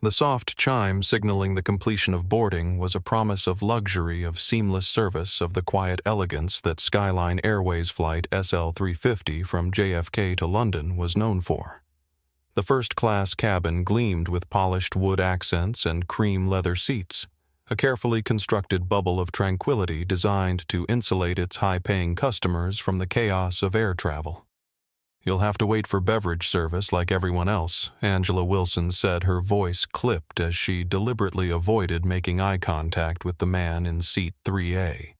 The soft chime signaling the completion of boarding was a promise of luxury of seamless service of the quiet elegance that Skyline Airways flight SL-350 from JFK to London was known for. The first-class cabin gleamed with polished wood accents and cream leather seats, a carefully constructed bubble of tranquility designed to insulate its high-paying customers from the chaos of air travel. "You'll have to wait for beverage service like everyone else," Angela Wilson said, her voice clipped as she deliberately avoided making eye contact with the man in seat 3A.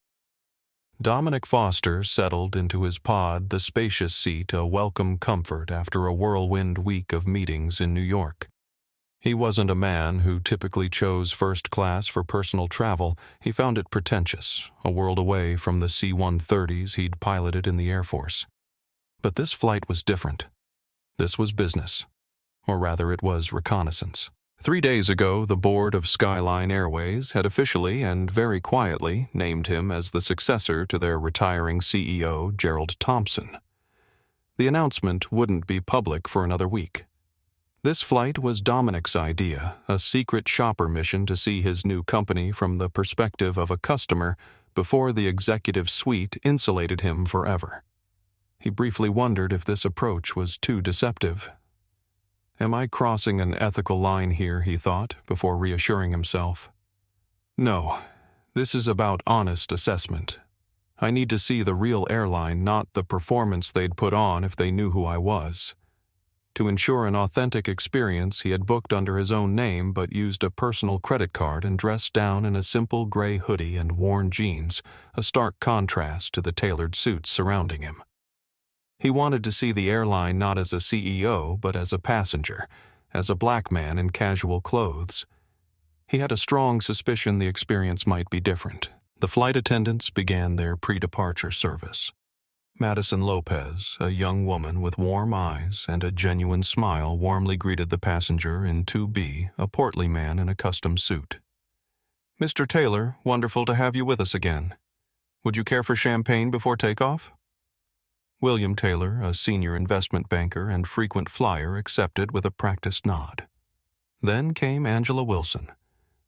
Dominic Foster settled into his pod, the spacious seat a welcome comfort after a whirlwind week of meetings in New York. He wasn't a man who typically chose first class for personal travel. He found it pretentious, a world away from the C-130s he'd piloted in the Air Force. But this flight was different. This was business. Or rather, it was reconnaissance. 3 days ago, the board of Skyline Airways had officially and very quietly named him as the successor to their retiring CEO, Gerald Thompson. The announcement wouldn't be public for another week. This flight was Dominic's idea, a secret shopper mission to see his new company from the perspective of a customer before the executive suite insulated him forever. He briefly wondered if this approach was too deceptive. "Am I crossing an ethical line here?" he thought, before reassuring himself. "No, this is about honest assessment. I need to see the real airline, not the performance they'd put on if they knew who I was." To ensure an authentic experience, he had booked under his own name but used a personal credit card and dressed down in a simple gray hoodie and worn jeans, a stark contrast to the tailored suits surrounding him. He wanted to see the airline not as a CEO, but as a passenger, as a black man in casual clothes. He had a strong suspicion the experience might be different. The flight attendants began their pre-departure service. Madison Lopez, a young woman with warm eyes and a genuine smile, warmly greeted the passenger in 2B, a portly man in a custom suit. "Mr. Taylor, wonderful to have you with us again. Would you care for champagne before takeoff?" William Taylor, a senior investment banker and frequent flyer, accepted with a practiced nod. Then came Angela Wilson.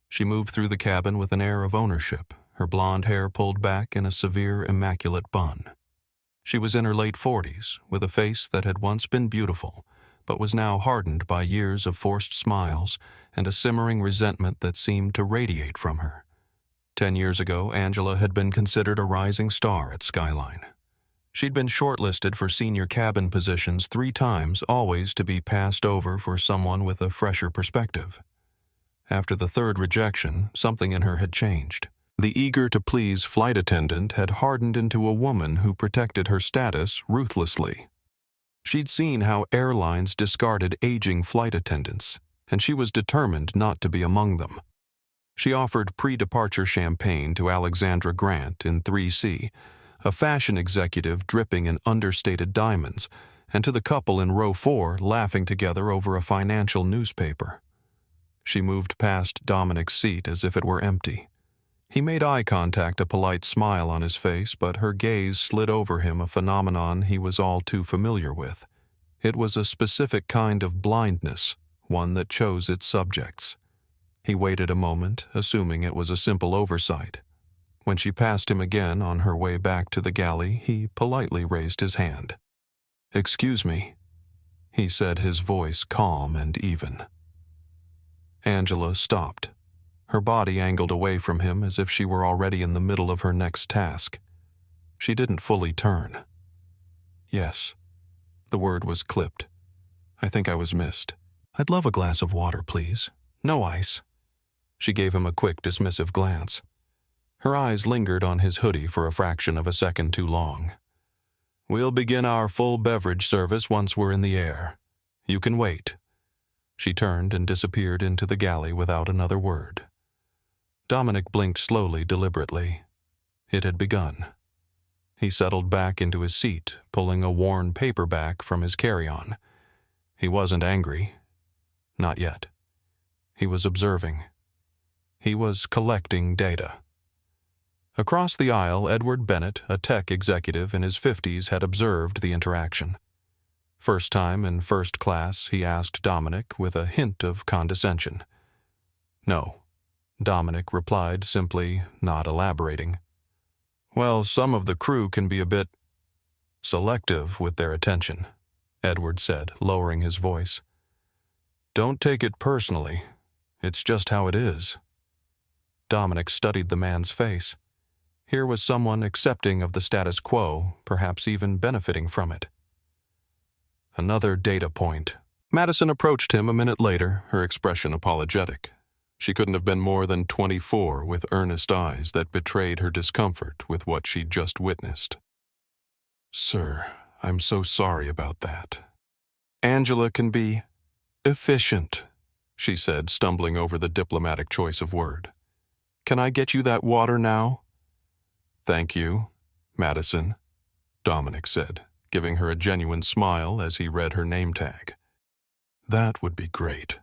She moved through the cabin with an air of ownership, her blonde hair pulled back in a severe, immaculate bun. She was in her late 40s, with a face that had once been beautiful, but was now hardened by years of forced smiles and a simmering resentment that seemed to radiate from her. 10 years ago, Angela had been considered a rising star at Skyline. She'd been shortlisted for senior cabin positions 3 times, always to be passed over for someone with a fresher perspective. After the 3rd rejection, something in her had changed. The eager-to-please flight attendant had hardened into a woman who protected her status ruthlessly. She'd seen how airlines discarded aging flight attendants, and she was determined not to be among them. She offered pre-departure champagne to Alexandra Grant in 3C, a fashion executive dripping in understated diamonds, and to the couple in row 4 laughing together over a financial newspaper. She moved past Dominic's seat as if it were empty. He made eye contact, a polite smile on his face, but her gaze slid over him, a phenomenon he was all too familiar with. It was a specific kind of blindness, one that chose its subjects. He waited a moment, assuming it was a simple oversight. When she passed him again on her way back to the galley, he politely raised his hand. "Excuse me," he said, his voice calm and even. Angela stopped, her body angled away from him as if she were already in the middle of her next task. She didn't fully turn. "Yes." The word was clipped. "I think I was missed. I'd love a glass of water, please. No ice." She gave him a quick, dismissive glance. Her eyes lingered on his hoodie for a fraction of a second too long. "We'll begin our full beverage service once we're in the air. You can wait." She turned and disappeared into the galley without another word. Dominic blinked slowly, deliberately. It had begun. He settled back into his seat, pulling a worn paperback from his carry-on. He wasn't angry. Not yet. He was observing. He was collecting data. Across the aisle, Edward Bennett, a tech executive in his 50s, had observed the interaction. First time in first class, he asked Dominic with a hint of condescension, No, Dominic replied, simply not elaborating. Well, some of the crew can be a bit selective with their attention, Edward said, lowering his voice. Don't take it personally. It's just how it is. Dominic studied the man's face. Here was someone accepting of the status quo, perhaps even benefiting from it. Another data point. Madison approached him a minute later, her expression apologetic. She couldn't have been more than 24 with earnest eyes that betrayed her discomfort with what she'd just witnessed. Sir, I'm so sorry about that. Angela can be efficient, she said, stumbling over the diplomatic choice of word. Can I get you that water now? Thank you, Madison, Dominic said, giving her a genuine smile as he read her name tag. That would be great.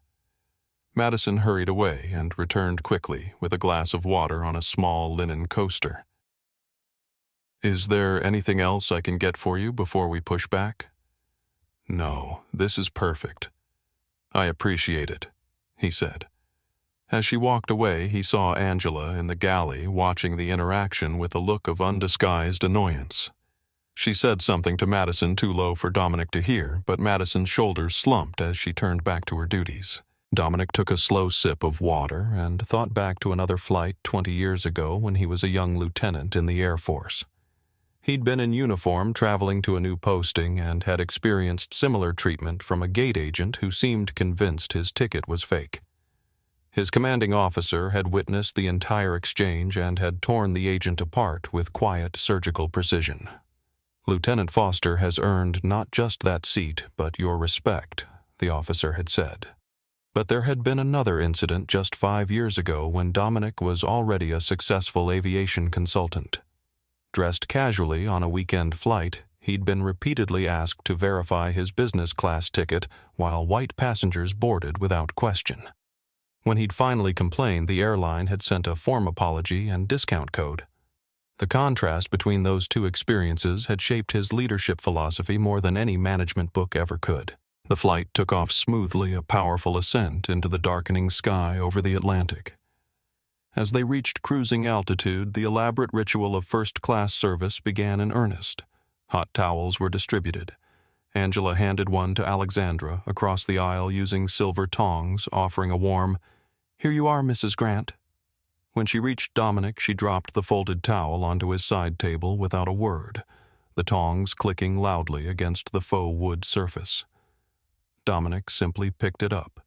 Madison hurried away and returned quickly with a glass of water on a small linen coaster. Is there anything else I can get for you before we push back? No, this is perfect. I appreciate it, he said. As she walked away, he saw Angela in the galley watching the interaction with a look of undisguised annoyance. She said something to Madison too low for Dominic to hear, but Madison's shoulders slumped as she turned back to her duties. Dominic took a slow sip of water and thought back to another flight 20 years ago when he was a young lieutenant in the Air Force. He'd been in uniform traveling to a new posting and had experienced similar treatment from a gate agent who seemed convinced his ticket was fake. His commanding officer had witnessed the entire exchange and had torn the agent apart with quiet surgical precision. Lieutenant Foster has earned not just that seat, but your respect, the officer had said. But there had been another incident just 5 years ago when Dominic was already a successful aviation consultant. Dressed casually on a weekend flight, he'd been repeatedly asked to verify his business class ticket while white passengers boarded without question. When he'd finally complained, the airline had sent a form apology and discount code. The contrast between those two experiences had shaped his leadership philosophy more than any management book ever could. The flight took off smoothly, a powerful ascent into the darkening sky over the Atlantic. As they reached cruising altitude, the elaborate ritual of first-class service began in earnest. Hot towels were distributed. Angela handed one to Alexandra across the aisle using silver tongs, offering a warm, "Here you are, Mrs. Grant." When she reached Dominic, she dropped the folded towel onto his side table without a word, the tongs clicking loudly against the faux wood surface. Dominic simply picked it up.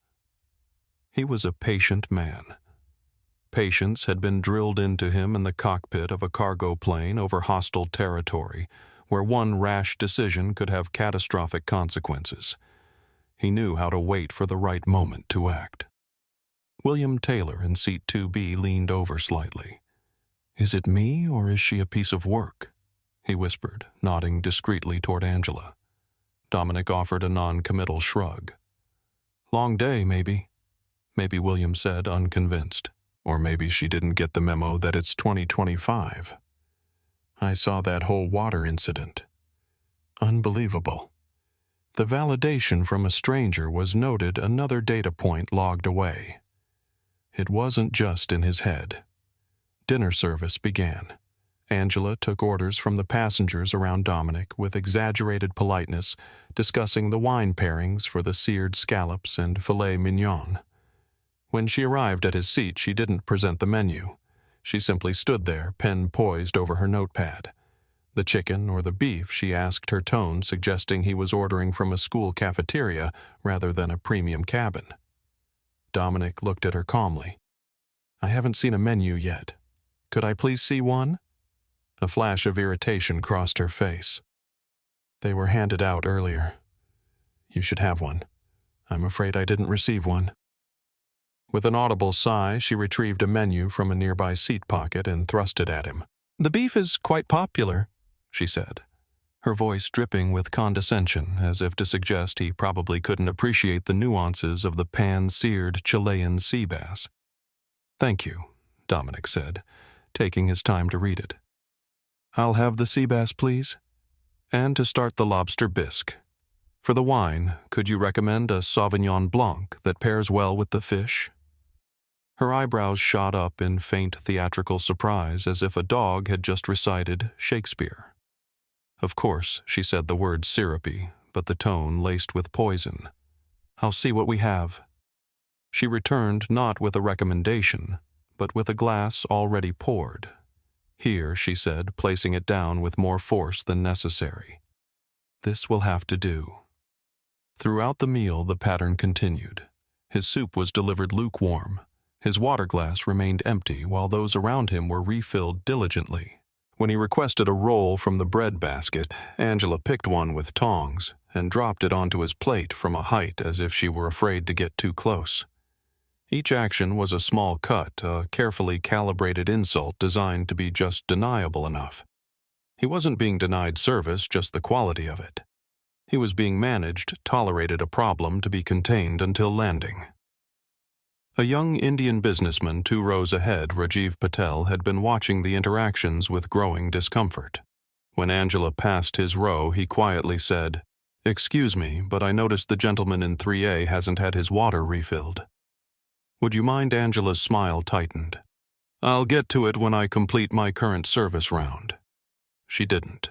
He was a patient man. Patience had been drilled into him in the cockpit of a cargo plane over hostile territory, where one rash decision could have catastrophic consequences. He knew how to wait for the right moment to act. William Taylor in seat 2B leaned over slightly. "Is it me, or is she a piece of work?" he whispered, nodding discreetly toward Angela. Dominic offered a non-committal shrug. "Long day, maybe," William said, unconvinced. "Or maybe she didn't get the memo that it's 2025. I saw that whole water incident. Unbelievable." The validation from a stranger was noted, another data point logged away. It wasn't just in his head. Dinner service began. Angela took orders from the passengers around Dominic with exaggerated politeness, discussing the wine pairings for the seared scallops and filet mignon. When she arrived at his seat, she didn't present the menu. She simply stood there, pen poised over her notepad. The chicken or the beef, she asked, her tone suggesting he was ordering from a school cafeteria rather than a premium cabin. Dominic looked at her calmly. "I haven't seen a menu yet. Could I please see one?" A flash of irritation crossed her face. "They were handed out earlier. You should have one. I'm afraid I didn't receive one." With an audible sigh, she retrieved a menu from a nearby seat pocket and thrust it at him. "The beef is quite popular," she said, her voice dripping with condescension, as if to suggest he probably couldn't appreciate the nuances of the pan-seared Chilean sea bass. "Thank you," Dominic said, taking his time to read it. "I'll have the sea bass, please. And to start, the lobster bisque. For the wine, could you recommend a Sauvignon Blanc that pairs well with the fish?" Her eyebrows shot up in faint theatrical surprise as if a dog had just recited Shakespeare. Of course, she said the word syrupy, but the tone laced with poison. "I'll see what we have." She returned not with a recommendation, but with a glass already poured. "Here," she said, placing it down with more force than necessary. "This will have to do." Throughout the meal, the pattern continued. His soup was delivered lukewarm. His water glass remained empty while those around him were refilled diligently. When he requested a roll from the bread basket, Angela picked one with tongs and dropped it onto his plate from a height as if she were afraid to get too close. Each action was a small cut, a carefully calibrated insult designed to be just deniable enough. He wasn't being denied service, just the quality of it. He was being managed, tolerated a problem to be contained until landing. A young Indian businessman 2 rows ahead, Rajiv Patel, had been watching the interactions with growing discomfort. When Angela passed his row, he quietly said, "Excuse me, but I noticed the gentleman in 3A hasn't had his water refilled." "Would you mind?" Angela's smile tightened. "I'll get to it when I complete my current service round." She didn't.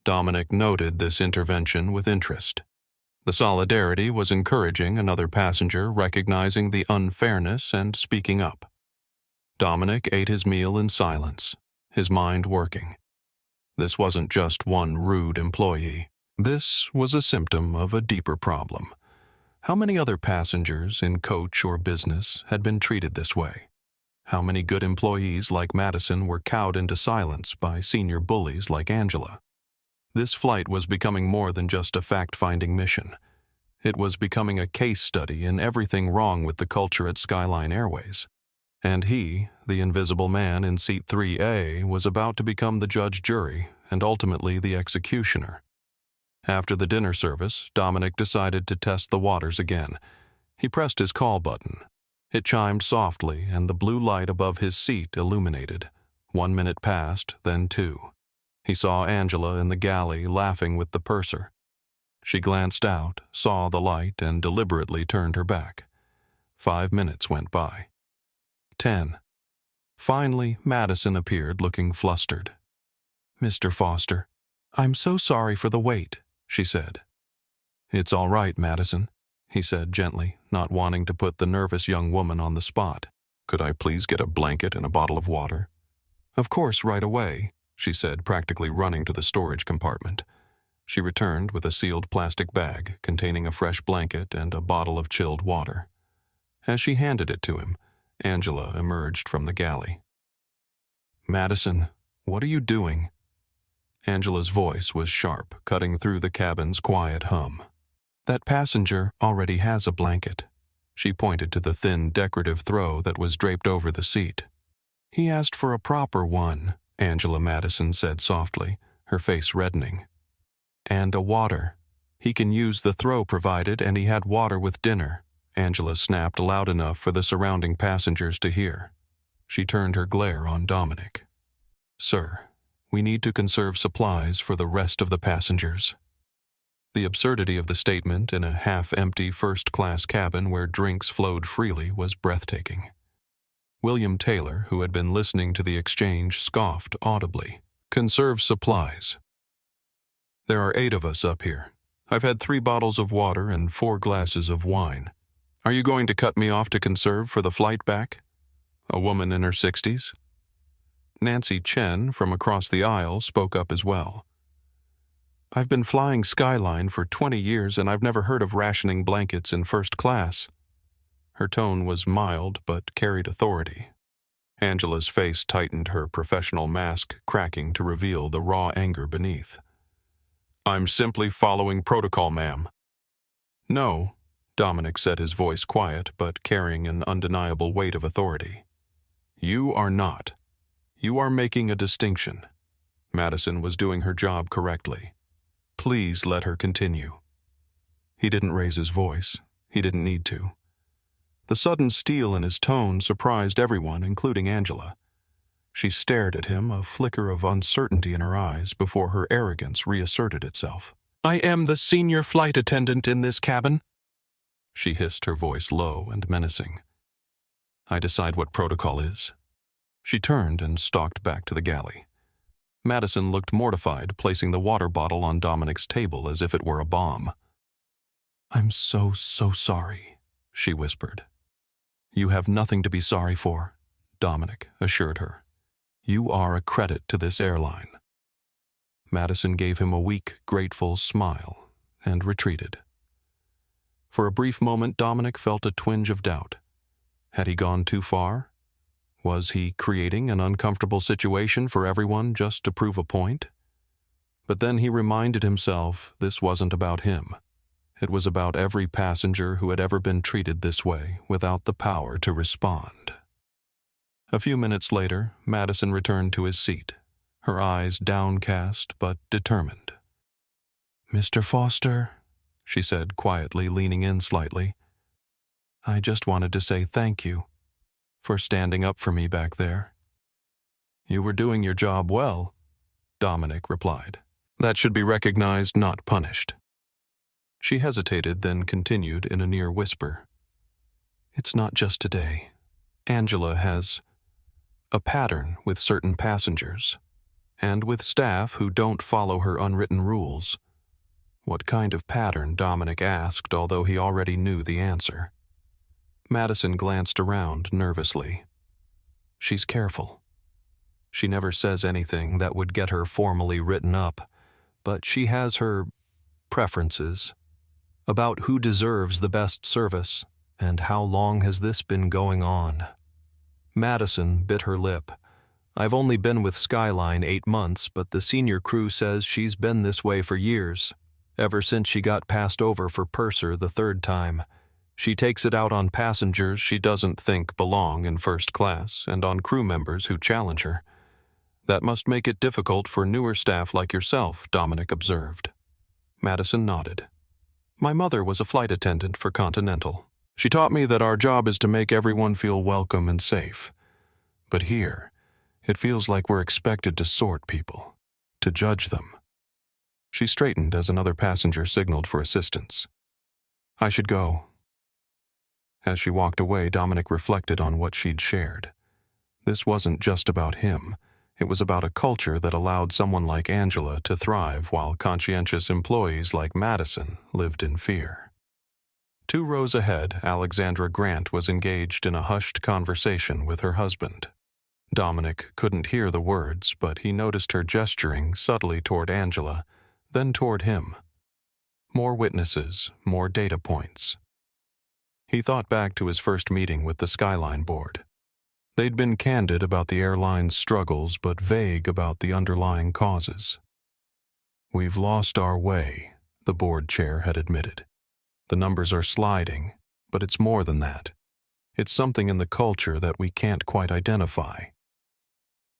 Dominic noted this intervention with interest. The solidarity was encouraging another passenger, recognizing the unfairness and speaking up. Dominic ate his meal in silence, his mind working. This wasn't just one rude employee. This was a symptom of a deeper problem. How many other passengers in coach or business had been treated this way? How many good employees like Madison were cowed into silence by senior bullies like Angela? This flight was becoming more than just a fact-finding mission. It was becoming a case study in everything wrong with the culture at Skyline Airways. And he, the invisible man in seat 3A, was about to become the judge-jury and ultimately the executioner. After the dinner service, Dominic decided to test the waters again. He pressed his call button. It chimed softly, and the blue light above his seat illuminated. 1 minute passed, then 2. He saw Angela in the galley laughing with the purser. She glanced out, saw the light, and deliberately turned her back. 5 minutes went by. 10. Finally, Madison appeared looking flustered. "Mr. Foster, I'm so sorry for the wait," she said. "It's all right, Madison," he said gently, not wanting to put the nervous young woman on the spot. "Could I please get a blanket and a bottle of water?" "Of course, right away," she said, practically running to the storage compartment. She returned with a sealed plastic bag containing a fresh blanket and a bottle of chilled water. As she handed it to him, Angela emerged from the galley. "Madison, what are you doing?" Angela's voice was sharp, cutting through the cabin's quiet hum. "That passenger already has a blanket." She pointed to the thin, decorative throw that was draped over the seat. "He asked for a proper one," Angela Madison said softly, her face reddening. "And a water. He can use the throw provided, and he had water with dinner," Angela snapped loud enough for the surrounding passengers to hear. She turned her glare on Dominic. "Sir, we need to conserve supplies for the rest of the passengers." The absurdity of the statement in a half-empty first-class cabin where drinks flowed freely was breathtaking. William Taylor, who had been listening to the exchange, scoffed audibly. "Conserve supplies. There are 8 of us up here. I've had 3 bottles of water and 4 glasses of wine. Are you going to cut me off to conserve for the flight back?" A woman in her 60s. Nancy Chen, from across the aisle, spoke up as well. "I've been flying Skyline for 20 years and I've never heard of rationing blankets in first class." Her tone was mild but carried authority. Angela's face tightened, her professional mask cracking to reveal the raw anger beneath. "I'm simply following protocol, ma'am." "No," Dominic said, his voice quiet but carrying an undeniable weight of authority. "You are not. You are making a distinction." Madison was doing her job correctly. "Please let her continue." He didn't raise his voice. He didn't need to. The sudden steel in his tone surprised everyone, including Angela. She stared at him, a flicker of uncertainty in her eyes before her arrogance reasserted itself. "I am the senior flight attendant in this cabin," she hissed, her voice low and menacing. I decide what protocol is." She turned and stalked back to the galley. Madison looked mortified, placing the water bottle on Dominic's table as if it were a bomb. "I'm so sorry," she whispered. "You have nothing to be sorry for," Dominic assured her. "You are a credit to this airline." Madison gave him a weak, grateful smile and retreated. For a brief moment, Dominic felt a twinge of doubt. Had he gone too far? Was he creating an uncomfortable situation for everyone just to prove a point? But then he reminded himself this wasn't about him. It was about every passenger who had ever been treated this way without the power to respond. A few minutes later, Madison returned to his seat, her eyes downcast but determined. "Mr. Foster," she said quietly, leaning in slightly, "I just wanted to say thank you for standing up for me back there." "You were doing your job well," Dominic replied. "That should be recognized, not punished." She hesitated, then continued in a near whisper. "It's not just today. Angela has a pattern with certain passengers, and with staff who don't follow her unwritten rules." "What kind of pattern?" Dominic asked, although he already knew the answer. Madison glanced around nervously. "She's careful. She never says anything that would get her formally written up, but she has her preferences about who deserves the best service and how long has this been going on." Madison bit her lip. "I've only been with Skyline 8 months, but the senior crew says she's been this way for years, ever since she got passed over for purser the 3rd time. She takes it out on passengers she doesn't think belong in first class and on crew members who challenge her. That must make it difficult for newer staff like yourself," Dominic observed. Madison nodded. "My mother was a flight attendant for Continental. She taught me that our job is to make everyone feel welcome and safe. But here, it feels like we're expected to sort people, to judge them." She straightened as another passenger signaled for assistance. "I should go." As she walked away, Dominic reflected on what she'd shared. This wasn't just about him. It was about a culture that allowed someone like Angela to thrive while conscientious employees like Madison lived in fear. 2 rows ahead, Alexandra Grant was engaged in a hushed conversation with her husband. Dominic couldn't hear the words, but he noticed her gesturing subtly toward Angela, then toward him. More witnesses, more data points. He thought back to his first meeting with the Skyline board. They'd been candid about the airline's struggles, but vague about the underlying causes. "We've lost our way," the board chair had admitted. "The numbers are sliding, but it's more than that. It's something in the culture that we can't quite identify."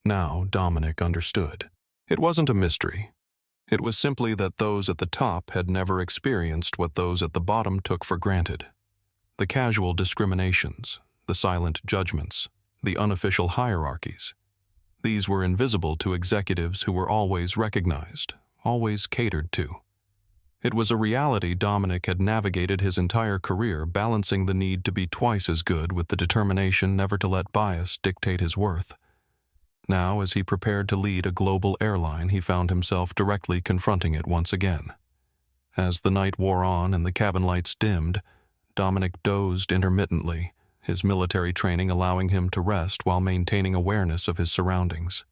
Now Dominic understood. It wasn't a mystery. It was simply that those at the top had never experienced what those at the bottom took for granted. The casual discriminations, the silent judgments, the unofficial hierarchies. These were invisible to executives who were always recognized, always catered to. It was a reality Dominic had navigated his entire career, balancing the need to be twice as good with the determination never to let bias dictate his worth. Now, as he prepared to lead a global airline, he found himself directly confronting it once again. As the night wore on and the cabin lights dimmed, Dominic dozed intermittently, his military training allowing him to rest while maintaining awareness of his surroundings.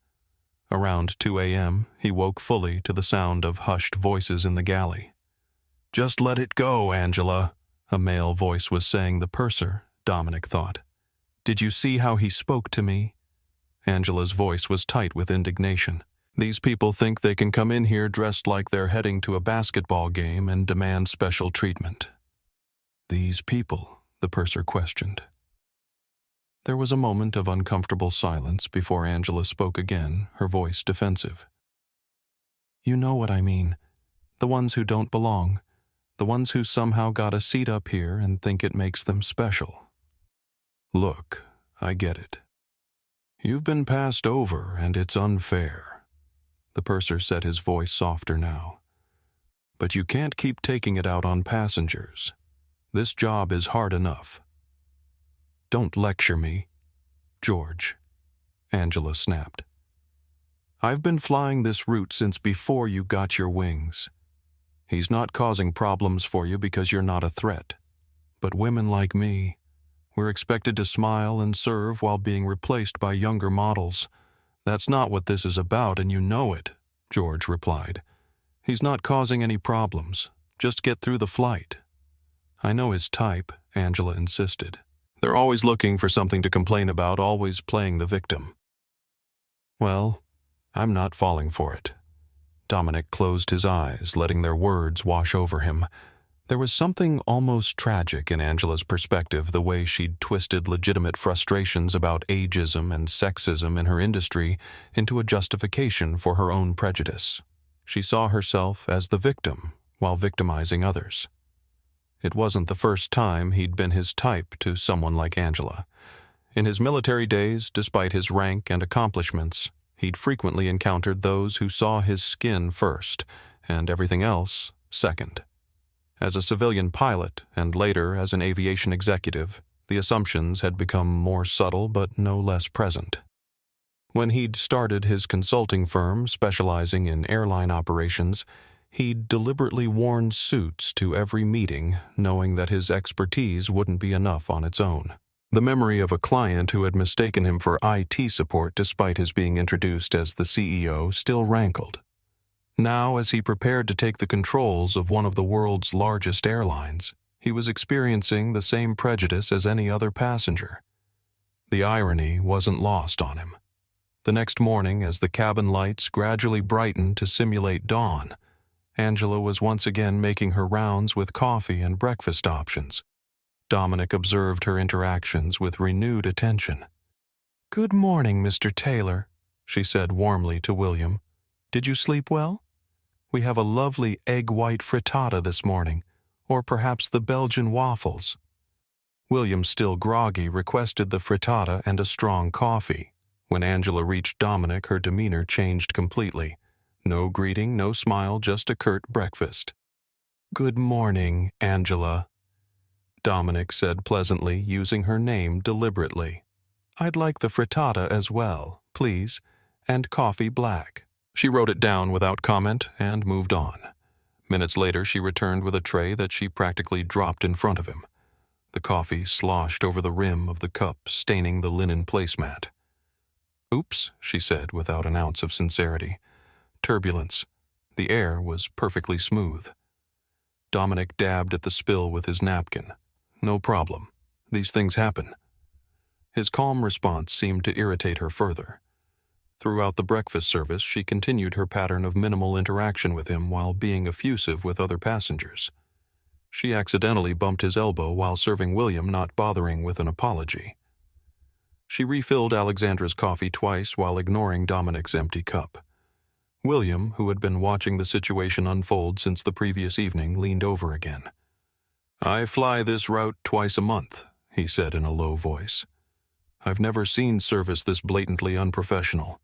Around 2 a.m., he woke fully to the sound of hushed voices in the galley. "Just let it go, Angela," a male voice was saying. The purser, Dominic thought. "Did you see how he spoke to me?" Angela's voice was tight with indignation. "These people think they can come in here dressed like they're heading to a basketball game and demand special treatment." "These people?" the purser questioned. There was a moment of uncomfortable silence before Angela spoke again, her voice defensive. "You know what I mean. The ones who don't belong. The ones who somehow got a seat up here and think it makes them special. Look, I get it. You've been passed over and it's unfair." The purser said, his voice softer now. "But you can't keep taking it out on passengers. This job is hard enough." "Don't lecture me," George, Angela snapped. I've been flying this route since before you got your wings. He's not causing problems for you because you're not a threat. But women like me, we're expected to smile and serve while being replaced by younger models. That's not what this is about, and you know it, George replied. He's not causing any problems. Just get through the flight. I know his type, Angela insisted. They're always looking for something to complain about, always playing the victim. Well, I'm not falling for it. Dominic closed his eyes, letting their words wash over him. There was something almost tragic in Angela's perspective, the way she'd twisted legitimate frustrations about ageism and sexism in her industry into a justification for her own prejudice. She saw herself as the victim while victimizing others. It wasn't the first time he'd been his type to someone like Angela. In his military days, despite his rank and accomplishments, he'd frequently encountered those who saw his skin first and everything else second. As a civilian pilot, and later as an aviation executive, the assumptions had become more subtle but no less present. When he'd started his consulting firm specializing in airline operations, he'd deliberately worn suits to every meeting, knowing that his expertise wouldn't be enough on its own. The memory of a client who had mistaken him for IT support despite his being introduced as the CEO still rankled. Now, as he prepared to take the controls of one of the world's largest airlines, he was experiencing the same prejudice as any other passenger. The irony wasn't lost on him. The next morning, as the cabin lights gradually brightened to simulate dawn, Angela was once again making her rounds with coffee and breakfast options. Dominic observed her interactions with renewed attention. "Good morning, Mr. Taylor," she said warmly to William. "Did you sleep well? We have a lovely egg white frittata this morning, or perhaps the Belgian waffles." William, still groggy, requested the frittata and a strong coffee. When Angela reached Dominic, her demeanor changed completely. No greeting, no smile, just a curt breakfast. "Good morning, Angela," Dominic said pleasantly, using her name deliberately. "I'd like the frittata as well, please, and coffee black." She wrote it down without comment and moved on. Minutes later, she returned with a tray that she practically dropped in front of him. The coffee sloshed over the rim of the cup, staining the linen placemat. "Oops," she said without an ounce of sincerity. "Turbulence. The air was perfectly smooth." Dominic dabbed at the spill with his napkin. "No problem. These things happen." His calm response seemed to irritate her further. Throughout the breakfast service, she continued her pattern of minimal interaction with him while being effusive with other passengers. She accidentally bumped his elbow while serving William, not bothering with an apology. She refilled Alexandra's coffee twice while ignoring Dominic's empty cup. William, who had been watching the situation unfold since the previous evening, leaned over again. "I fly this route twice a month," he said in a low voice. "I've never seen service this blatantly unprofessional.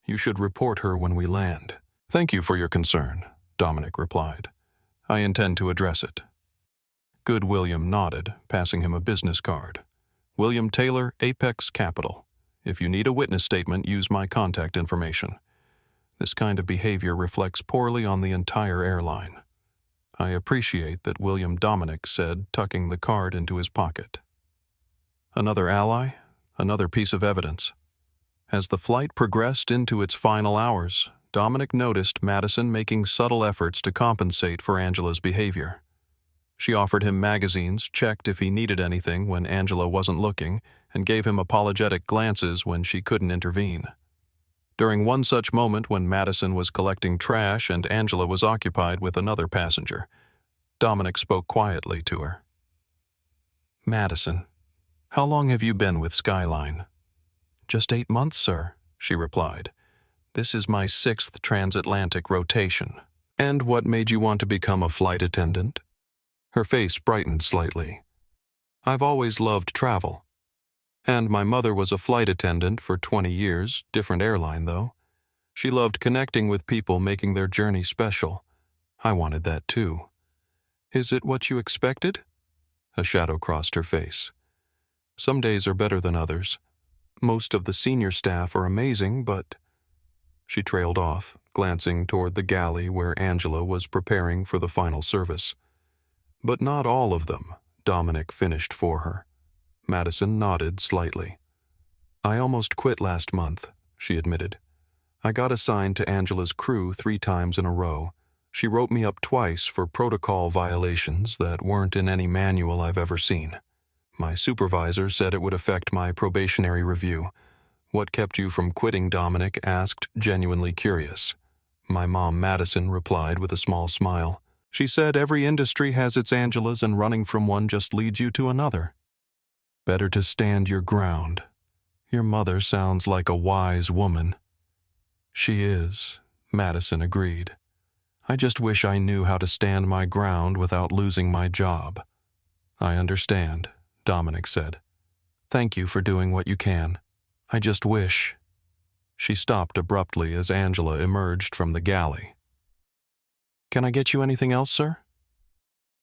You should report her when we land." "Thank you for your concern," Dominic replied. "I intend to address it." Good William nodded, passing him a business card. "William Taylor, Apex Capital. If you need a witness statement, use my contact information." This kind of behavior reflects poorly on the entire airline. "I appreciate that," William, Dominic said, tucking the card into his pocket. Another ally, another piece of evidence. As the flight progressed into its final hours, Dominic noticed Madison making subtle efforts to compensate for Angela's behavior. She offered him magazines, checked if he needed anything when Angela wasn't looking, and gave him apologetic glances when she couldn't intervene. During one such moment when Madison was collecting trash and Angela was occupied with another passenger, Dominic spoke quietly to her. "Madison, how long have you been with Skyline?" "Just 8 months, sir," she replied. "This is my 6th transatlantic rotation." "And what made you want to become a flight attendant?" Her face brightened slightly. "I've always loved travel. And my mother was a flight attendant for 20 years, different airline though. She loved connecting with people, making their journey special. I wanted that too." "Is it what you expected?" A shadow crossed her face. "Some days are better than others. Most of the senior staff are amazing, but—" She trailed off, glancing toward the galley where Angela was preparing for the final service. "But not all of them," Dominic finished for her. Madison nodded slightly. "I almost quit last month," she admitted. "I got assigned to Angela's crew 3 times in a row. She wrote me up twice for protocol violations that weren't in any manual I've ever seen. My supervisor said it would affect my probationary review." "What kept you from quitting?" Dominic asked, genuinely curious. My mom, Madison, replied with a small smile. "She said every industry has its Angelas, and running from one just leads you to another. Better to stand your ground. Your mother sounds like a wise woman." "She is," Madison agreed. "I just wish I knew how to stand my ground without losing my job." "I understand," Dominic said. "Thank you for doing what you can. I just wish—" She stopped abruptly as Angela emerged from the galley. "Can I get you anything else, sir?"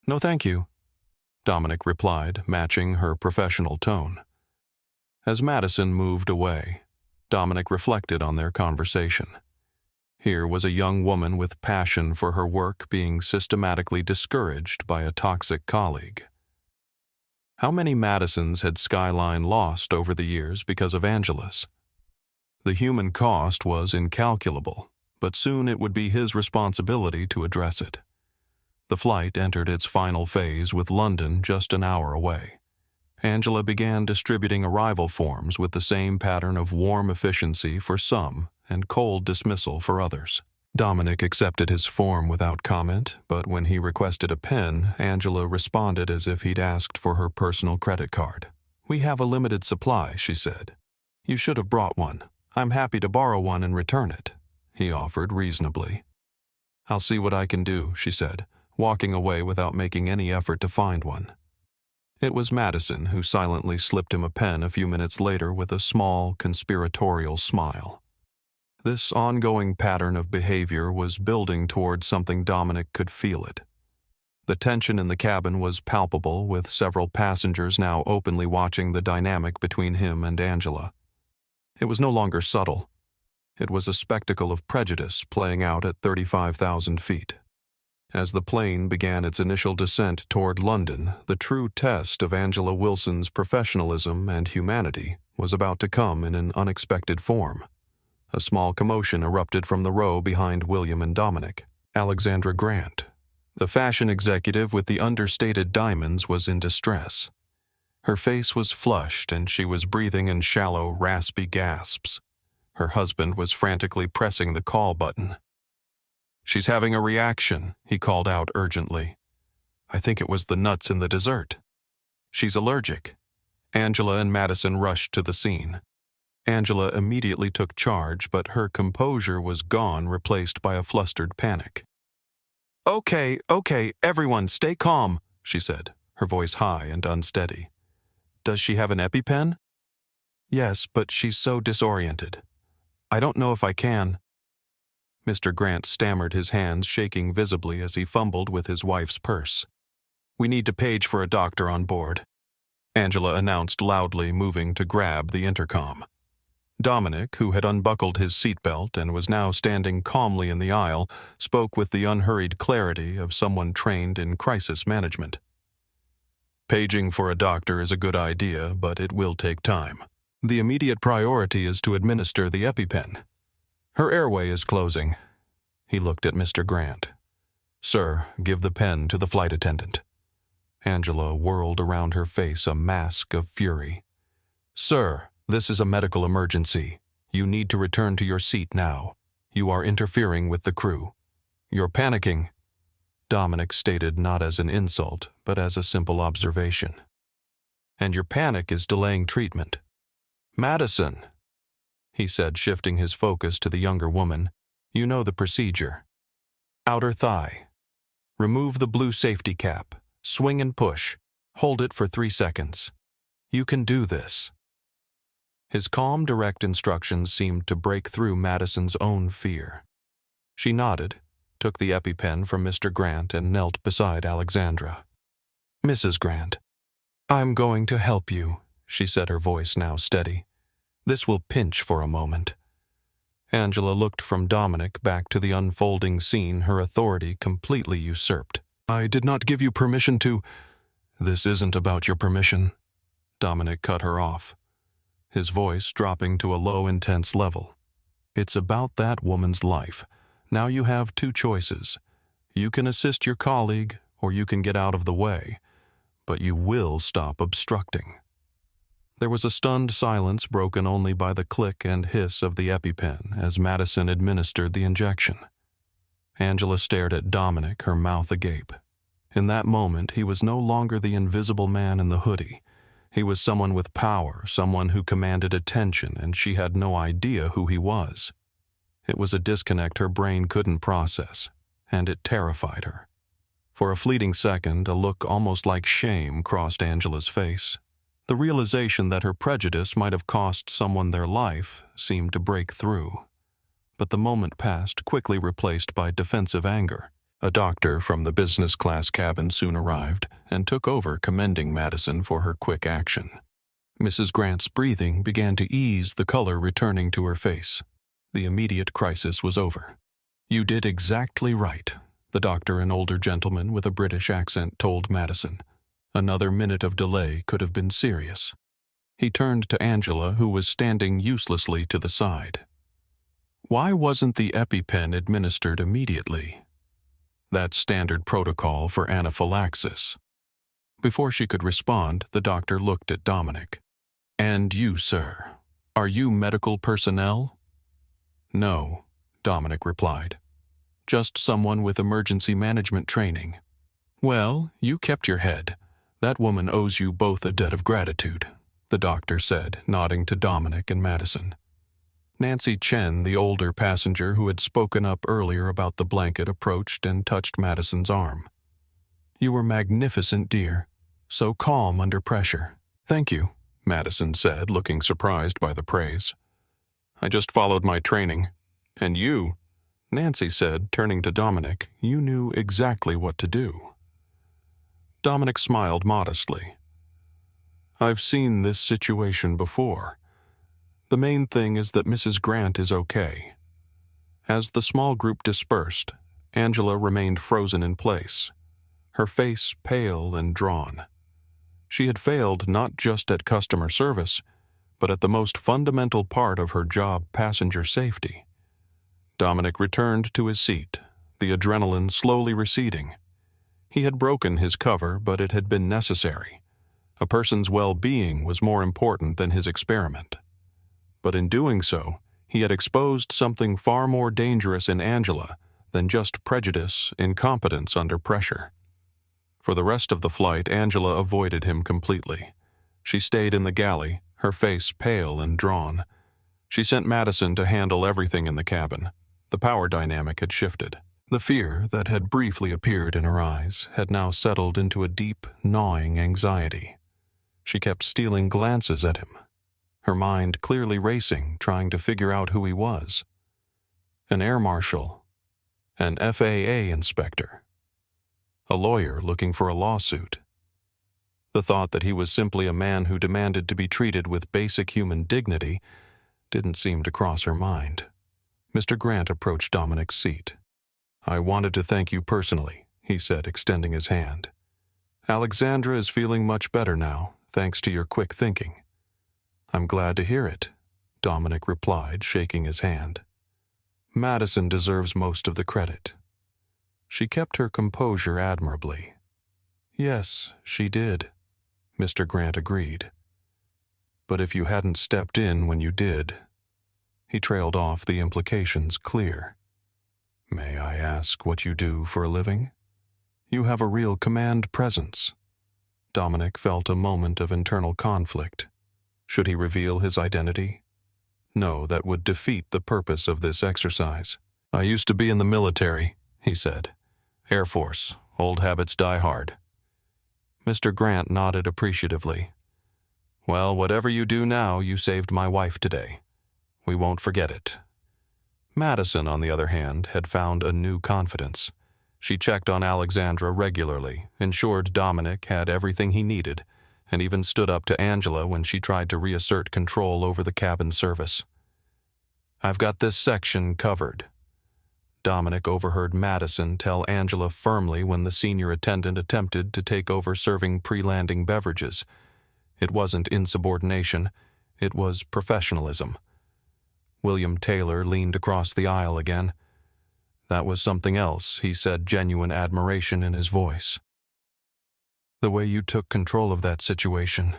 "No, thank you," Dominic replied, matching her professional tone. As Madison moved away, Dominic reflected on their conversation. Here was a young woman with passion for her work being systematically discouraged by a toxic colleague. How many Madisons had Skyline lost over the years because of Angela's? The human cost was incalculable, but soon it would be his responsibility to address it. The flight entered its final phase with London just an hour away. Angela began distributing arrival forms with the same pattern of warm efficiency for some and cold dismissal for others. Dominic accepted his form without comment, but when he requested a pen, Angela responded as if he'd asked for her personal credit card. "We have a limited supply," she said. "You should have brought one. I'm happy to borrow one and return it," he offered reasonably. "I'll see what I can do," she said, walking away without making any effort to find one. It was Madison who silently slipped him a pen a few minutes later with a small, conspiratorial smile. This ongoing pattern of behavior was building toward something. Dominic could feel it. The tension in the cabin was palpable, with several passengers now openly watching the dynamic between him and Angela. It was no longer subtle. It was a spectacle of prejudice playing out at 35,000 feet. As the plane began its initial descent toward London, the true test of Angela Wilson's professionalism and humanity was about to come in an unexpected form. A small commotion erupted from the row behind William and Dominic. Alexandra Grant, the fashion executive with the understated diamonds, was in distress. Her face was flushed and she was breathing in shallow, raspy gasps. Her husband was frantically pressing the call button. "She's having a reaction," he called out urgently. "I think it was the nuts in the dessert. She's allergic." Angela and Madison rushed to the scene. Angela immediately took charge, but her composure was gone, replaced by a flustered panic. Okay, everyone stay calm," she said, her voice high and unsteady. "Does she have an EpiPen?" "Yes, but she's so disoriented. I don't know if I can." Mr. Grant stammered, his hands shaking visibly as he fumbled with his wife's purse. "We need to page for a doctor on board," Angela announced loudly, moving to grab the intercom. Dominic, who had unbuckled his seatbelt and was now standing calmly in the aisle, spoke with the unhurried clarity of someone trained in crisis management. "Paging for a doctor is a good idea, but it will take time. The immediate priority is to administer the EpiPen. Her airway is closing." He looked at Mr. Grant. "Sir, give the pen to the flight attendant." Angela whirled around her face a mask of fury. "Sir, this is a medical emergency. You need to return to your seat now. You are interfering with the crew. You're panicking," Dominic stated not as an insult, but as a simple observation. "And your panic is delaying treatment." "Madison," he said, shifting his focus to the younger woman, "you know the procedure. Outer thigh. Remove the blue safety cap. Swing and push. Hold it for 3 seconds. You can do this." His calm, direct instructions seemed to break through Madison's own fear. She nodded, took the EpiPen from Mr. Grant, and knelt beside Alexandra. "Mrs. Grant, I'm going to help you," she said, her voice now steady. This will pinch for a moment." Angela looked from Dominic back to the unfolding scene her authority completely usurped. "I did not give you permission to—" "This isn't about your permission," Dominic cut her off, his voice dropping to a low, intense level. "It's about that woman's life. Now you have two choices. You can assist your colleague, or you can get out of the way, but you will stop obstructing." There was a stunned silence broken only by the click and hiss of the EpiPen as Madison administered the injection. Angela stared at Dominic, her mouth agape. In that moment, he was no longer the invisible man in the hoodie. He was someone with power, someone who commanded attention, and she had no idea who he was. It was a disconnect her brain couldn't process, and it terrified her. For a fleeting second, a look almost like shame crossed Angela's face. The realization that her prejudice might have cost someone their life seemed to break through. But the moment passed, quickly replaced by defensive anger. A doctor from the business class cabin soon arrived and took over, commending Madison for her quick action. Mrs. Grant's breathing began to ease, the color returning to her face. The immediate crisis was over. "You did exactly right," the doctor, an older gentleman with a British accent, told Madison. "Another minute of delay could have been serious." He turned to Angela, who was standing uselessly to the side. "Why wasn't the EpiPen administered immediately?" "That's standard protocol for anaphylaxis." Before she could respond, the doctor looked at Dominic. "And you, sir, are you medical personnel?" "No," Dominic replied. "Just someone with emergency management training." "Well, you kept your head. That woman owes you both a debt of gratitude," the doctor said, nodding to Dominic and Madison. Nancy Chen, the older passenger who had spoken up earlier about the blanket, approached and touched Madison's arm. "You were magnificent, dear. So calm under pressure." "Thank you," Madison said, looking surprised by the praise. "I just followed my training. And you," Nancy said, turning to Dominic, "you knew exactly what to do." Dominic smiled modestly. "I've seen this situation before. The main thing is that Mrs. Grant is okay." As the small group dispersed, Angela remained frozen in place, her face pale and drawn. She had failed not just at customer service, but at the most fundamental part of her job, passenger safety. Dominic returned to his seat, the adrenaline slowly receding. He had broken his cover, but it had been necessary. A person's well-being was more important than his experiment. But in doing so, he had exposed something far more dangerous in Angela than just prejudice, incompetence under pressure. For the rest of the flight, Angela avoided him completely. She stayed in the galley, her face pale and drawn. She sent Madison to handle everything in the cabin. The power dynamic had shifted. The fear that had briefly appeared in her eyes had now settled into a deep, gnawing anxiety. She kept stealing glances at him, her mind clearly racing, trying to figure out who he was. An air marshal, an FAA inspector, a lawyer looking for a lawsuit. The thought that he was simply a man who demanded to be treated with basic human dignity didn't seem to cross her mind. Mr. Grant approached Dominic's seat. "I wanted to thank you personally," he said, extending his hand. "Alexandra is feeling much better now, thanks to your quick thinking." "I'm glad to hear it," Dominic replied, shaking his hand. "Madison deserves most of the credit." She kept her composure admirably. "Yes, she did," Mr. Grant agreed. "But if you hadn't stepped in when you did—" He trailed off, the implications clear. "May I ask what you do for a living? You have a real command presence." Dominic felt a moment of internal conflict. Should he reveal his identity? No, that would defeat the purpose of this exercise. "I used to be in the military," he said. "Air Force. Old habits die hard." Mr. Grant nodded appreciatively. "Well, whatever you do now, you saved my wife today. We won't forget it." Madison, on the other hand, had found a new confidence. She checked on Alexandra regularly, ensured Dominic had everything he needed, and even stood up to Angela when she tried to reassert control over the cabin service. "I've got this section covered." Dominic overheard Madison tell Angela firmly when the senior attendant attempted to take over serving pre-landing beverages. It wasn't insubordination, it was professionalism. William Taylor leaned across the aisle again. That was something else, he said, genuine admiration in his voice. "The way you took control of that situation.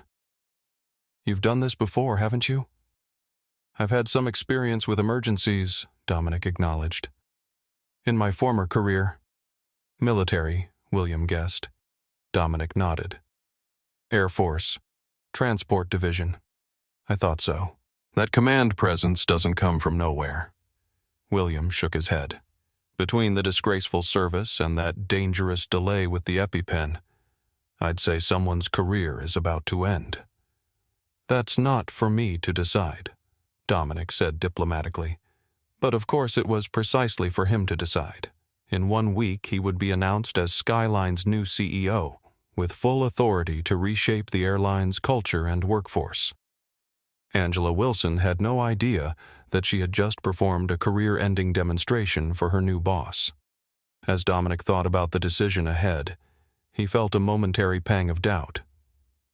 You've done this before, haven't you?" "I've had some experience with emergencies," Dominic acknowledged. "In my former career." "Military," William guessed. Dominic nodded. "Air Force. Transport Division. I thought so. That command presence doesn't come from nowhere." William shook his head. "Between the disgraceful service and that dangerous delay with the EpiPen, I'd say someone's career is about to end." "That's not for me to decide," Dominic said diplomatically. But of course it was precisely for him to decide. In 1 week he would be announced as Skyline's new CEO, with full authority to reshape the airline's culture and workforce. Angela Wilson had no idea that she had just performed a career-ending demonstration for her new boss. As Dominic thought about the decision ahead, he felt a momentary pang of doubt.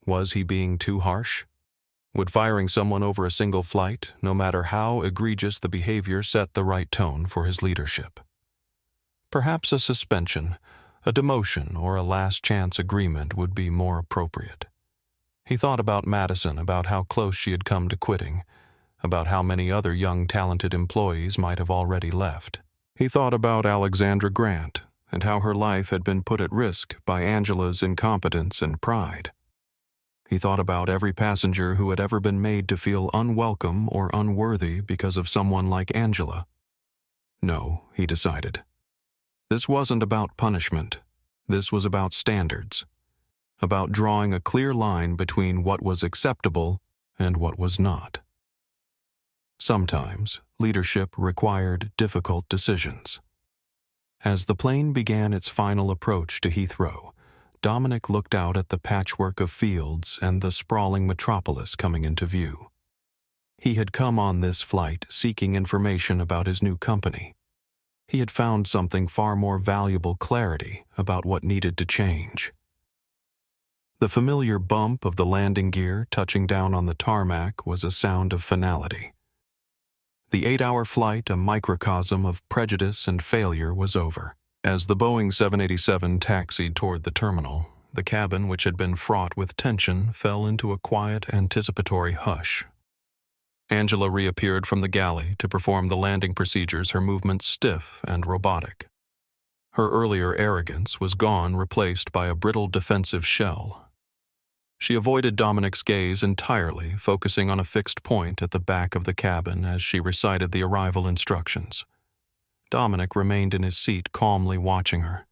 Was he being too harsh? Would firing someone over a single flight, no matter how egregious the behavior, set the right tone for his leadership? Perhaps a suspension, a demotion, or a last-chance agreement would be more appropriate. He thought about Madison, about how close she had come to quitting, about how many other young, talented employees might have already left. He thought about Alexandra Grant, and how her life had been put at risk by Angela's incompetence and pride. He thought about every passenger who had ever been made to feel unwelcome or unworthy because of someone like Angela. No, he decided. This wasn't about punishment. This was about standards. About drawing a clear line between what was acceptable and what was not. Sometimes, leadership required difficult decisions. As the plane began its final approach to Heathrow, Dominic looked out at the patchwork of fields and the sprawling metropolis coming into view. He had come on this flight seeking information about his new company. He had found something far more valuable: clarity about what needed to change. The familiar bump of the landing gear touching down on the tarmac was a sound of finality. The 8-hour flight, a microcosm of prejudice and failure, was over. As the Boeing 787 taxied toward the terminal, the cabin, which had been fraught with tension, fell into a quiet, anticipatory hush. Angela reappeared from the galley to perform the landing procedures, her movements stiff and robotic. Her earlier arrogance was gone, replaced by a brittle defensive shell. She avoided Dominic's gaze entirely, focusing on a fixed point at the back of the cabin as she recited the arrival instructions. Dominic remained in his seat, calmly watching her.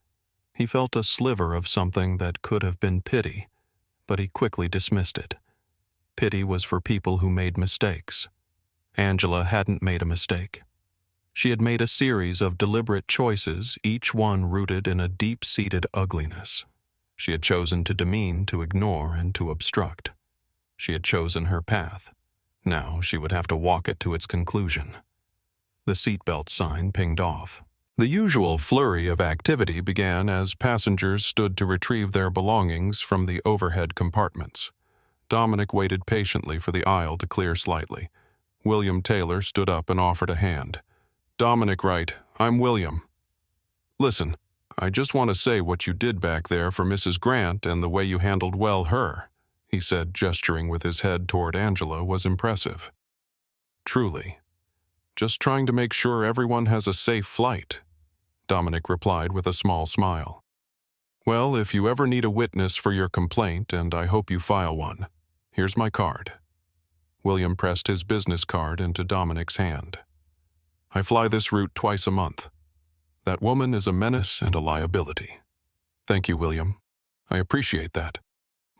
He felt a sliver of something that could have been pity, but he quickly dismissed it. Pity was for people who made mistakes. Angela hadn't made a mistake. She had made a series of deliberate choices, each one rooted in a deep-seated ugliness. She had chosen to demean, to ignore, and to obstruct. She had chosen her path. Now she would have to walk it to its conclusion. The seatbelt sign pinged off. The usual flurry of activity began as passengers stood to retrieve their belongings from the overhead compartments. Dominic waited patiently for the aisle to clear slightly. William Taylor stood up and offered a hand. "Dominic Wright, I'm William. Listen, I just want to say what you did back there for Mrs. Grant and the way you handled her," he said, gesturing with his head toward Angela, was impressive. "Truly. Just trying to make sure everyone has a safe flight," Dominic replied with a small smile. "Well, if you ever need a witness for your complaint, and I hope you file one, here's my card." William pressed his business card into Dominic's hand. "I fly this route twice a month. That woman is a menace and a liability." "Thank you, William. I appreciate that.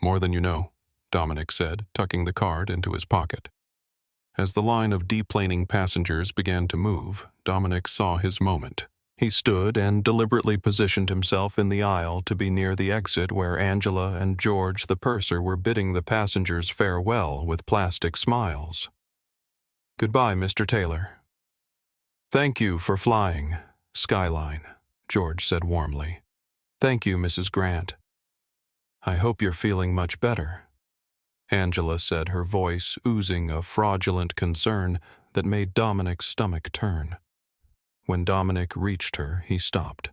More than you know," Dominic said, tucking the card into his pocket. As the line of deplaning passengers began to move, Dominic saw his moment. He stood and deliberately positioned himself in the aisle to be near the exit where Angela and George the purser were bidding the passengers farewell with plastic smiles. "Goodbye, Mr. Taylor." "Thank you for flying, Skyline," George said warmly. "Thank you, Mrs. Grant." "I hope you're feeling much better," Angela said, her voice oozing a fraudulent concern that made Dominic's stomach turn. When Dominic reached her, he stopped.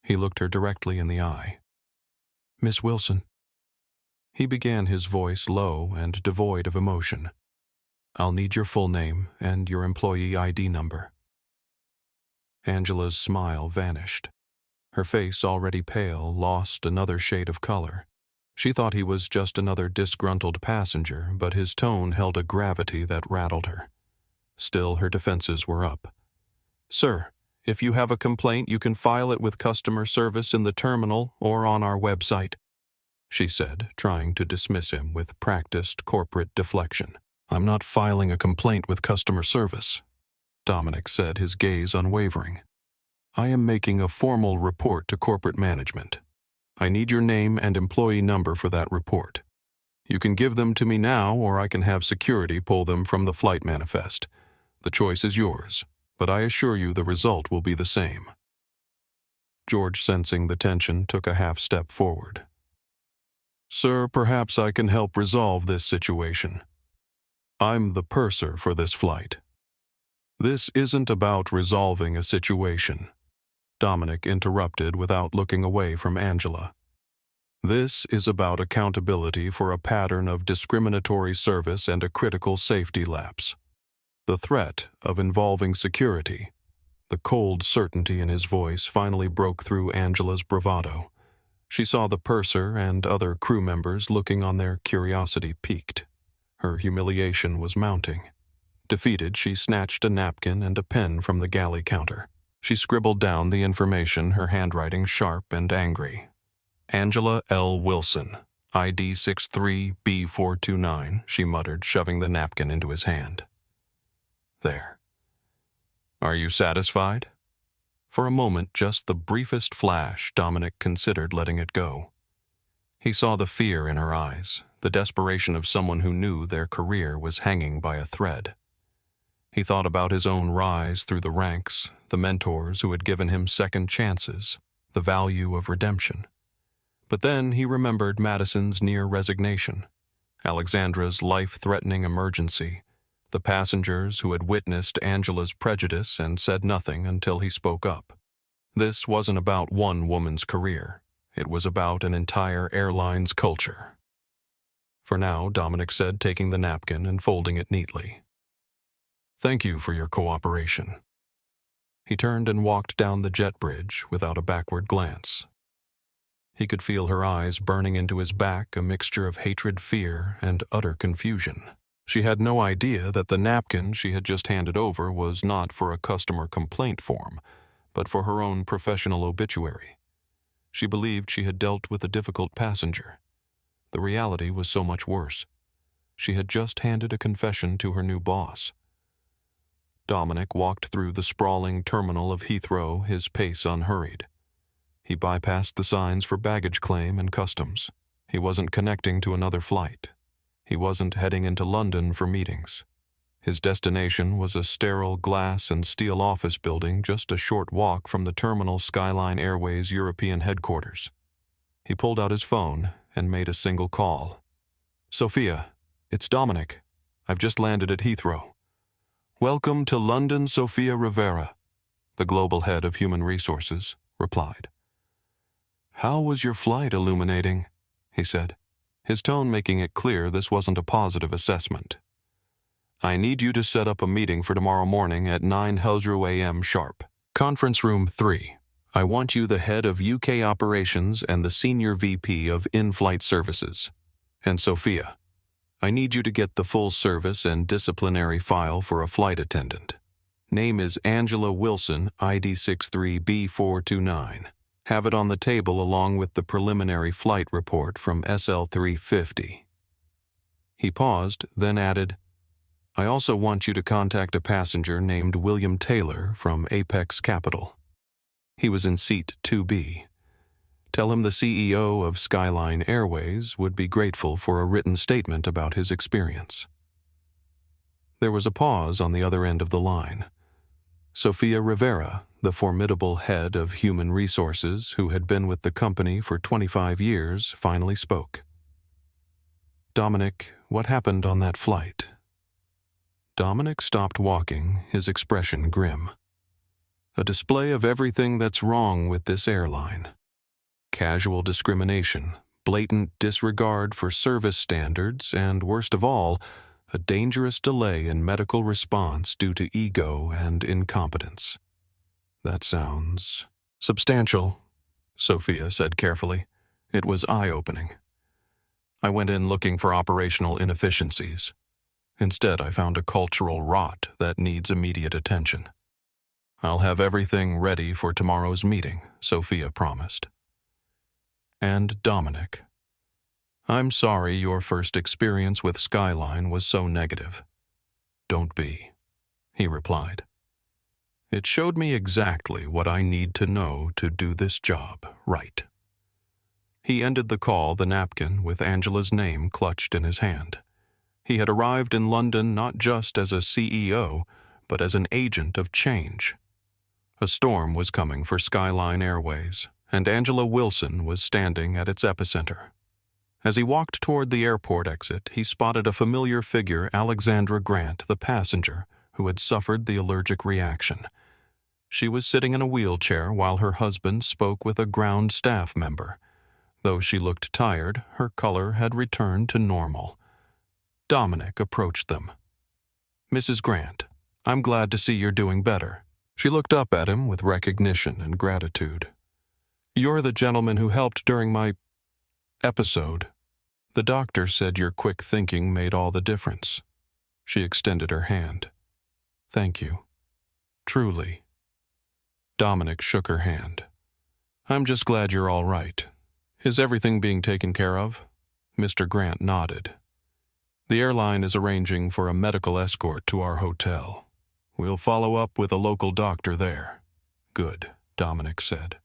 He looked her directly in the eye. "Miss Wilson." He began, his voice low and devoid of emotion. "I'll need your full name and your employee ID number." Angela's smile vanished. Her face, already pale, lost another shade of color. She thought he was just another disgruntled passenger, but his tone held a gravity that rattled her. Still, her defenses were up. "Sir, if you have a complaint, you can file it with customer service in the terminal or on our website," she said, trying to dismiss him with practiced corporate deflection. "I'm not filing a complaint with customer service," Dominic said, his gaze unwavering. "I am making a formal report to corporate management. I need your name and employee number for that report. You can give them to me now, or I can have security pull them from the flight manifest. The choice is yours, but I assure you the result will be the same." George, sensing the tension, took a half step forward. "Sir, perhaps I can help resolve this situation. I'm the purser for this flight." "This isn't about resolving a situation," Dominic interrupted without looking away from Angela. "This is about accountability for a pattern of discriminatory service and a critical safety lapse. The threat of involving security." The cold certainty in his voice finally broke through Angela's bravado. She saw the purser and other crew members looking on, their curiosity piqued. Her humiliation was mounting. Defeated, she snatched a napkin and a pen from the galley counter. She scribbled down the information, her handwriting sharp and angry. "Angela L. Wilson, ID 63B429, she muttered, shoving the napkin into his hand. "There. Are you satisfied?" For a moment, just the briefest flash, Dominic considered letting it go. He saw the fear in her eyes, the desperation of someone who knew their career was hanging by a thread. He thought about his own rise through the ranks, the mentors who had given him second chances, the value of redemption. But then he remembered Madison's near resignation, Alexandra's life-threatening emergency, the passengers who had witnessed Angela's prejudice and said nothing until he spoke up. This wasn't about one woman's career. It was about an entire airline's culture. "For now," Dominic said, taking the napkin and folding it neatly. "Thank you for your cooperation." He turned and walked down the jet bridge without a backward glance. He could feel her eyes burning into his back, a mixture of hatred, fear, and utter confusion. She had no idea that the napkin she had just handed over was not for a customer complaint form, but for her own professional obituary. She believed she had dealt with a difficult passenger. The reality was so much worse. She had just handed a confession to her new boss. Dominic walked through the sprawling terminal of Heathrow, his pace unhurried. He bypassed the signs for baggage claim and customs. He wasn't connecting to another flight. He wasn't heading into London for meetings. His destination was a sterile glass and steel office building just a short walk from the terminal Skyline Airways European headquarters. He pulled out his phone and made a single call. "Sophia, it's Dominic. I've just landed at Heathrow." "Welcome to London, Sophia Rivera," the global head of human resources replied. "How was your flight, illuminating?" he said, his tone making it clear this wasn't a positive assessment. "I need you to set up a meeting for tomorrow morning at 9 a.m. sharp. Conference room 3. I want you the head of UK operations and the senior VP of in-flight services. And Sophia, I need you to get the full service and disciplinary file for a flight attendant. Name is Angela Wilson, ID 63B429. Have it on the table along with the preliminary flight report from SL350. He paused, then added, I also want you to contact a passenger named William Taylor from Apex Capital. He was in seat 2B. Tell him the CEO of Skyline Airways would be grateful for a written statement about his experience. There was a pause on the other end of the line. Sofia Rivera, the formidable head of human resources who had been with the company for 25 years, finally spoke. "Dominic, what happened on that flight?" Dominic stopped walking, his expression grim. "A display of everything that's wrong with this airline. Casual discrimination, blatant disregard for service standards, and worst of all, a dangerous delay in medical response due to ego and incompetence." "That sounds substantial," Sofia said carefully. "It was eye-opening. I went in looking for operational inefficiencies. Instead, I found a cultural rot that needs immediate attention. I'll have everything ready for tomorrow's meeting," Sofia promised. "And Dominic, I'm sorry your first experience with Skyline was so negative." "Don't be," he replied. "It showed me exactly what I need to know to do this job right." He ended the call, the napkin with Angela's name clutched in his hand. He had arrived in London not just as a CEO, but as an agent of change. A storm was coming for Skyline Airways, and Angela Wilson was standing at its epicenter. As he walked toward the airport exit, he spotted a familiar figure, Alexandra Grant, the passenger, who had suffered the allergic reaction. She was sitting in a wheelchair while her husband spoke with a ground staff member. Though she looked tired, her color had returned to normal. Dominic approached them. "Mrs. Grant, I'm glad to see you're doing better." She looked up at him with recognition and gratitude. "You're the gentleman who helped during my episode. The doctor said your quick thinking made all the difference." She extended her hand. "Thank you. Truly." Dominic shook her hand. "I'm just glad you're all right. Is everything being taken care of?" Mr. Grant nodded. "The airline is arranging for a medical escort to our hotel. We'll follow up with a local doctor there." "Good," Dominic said.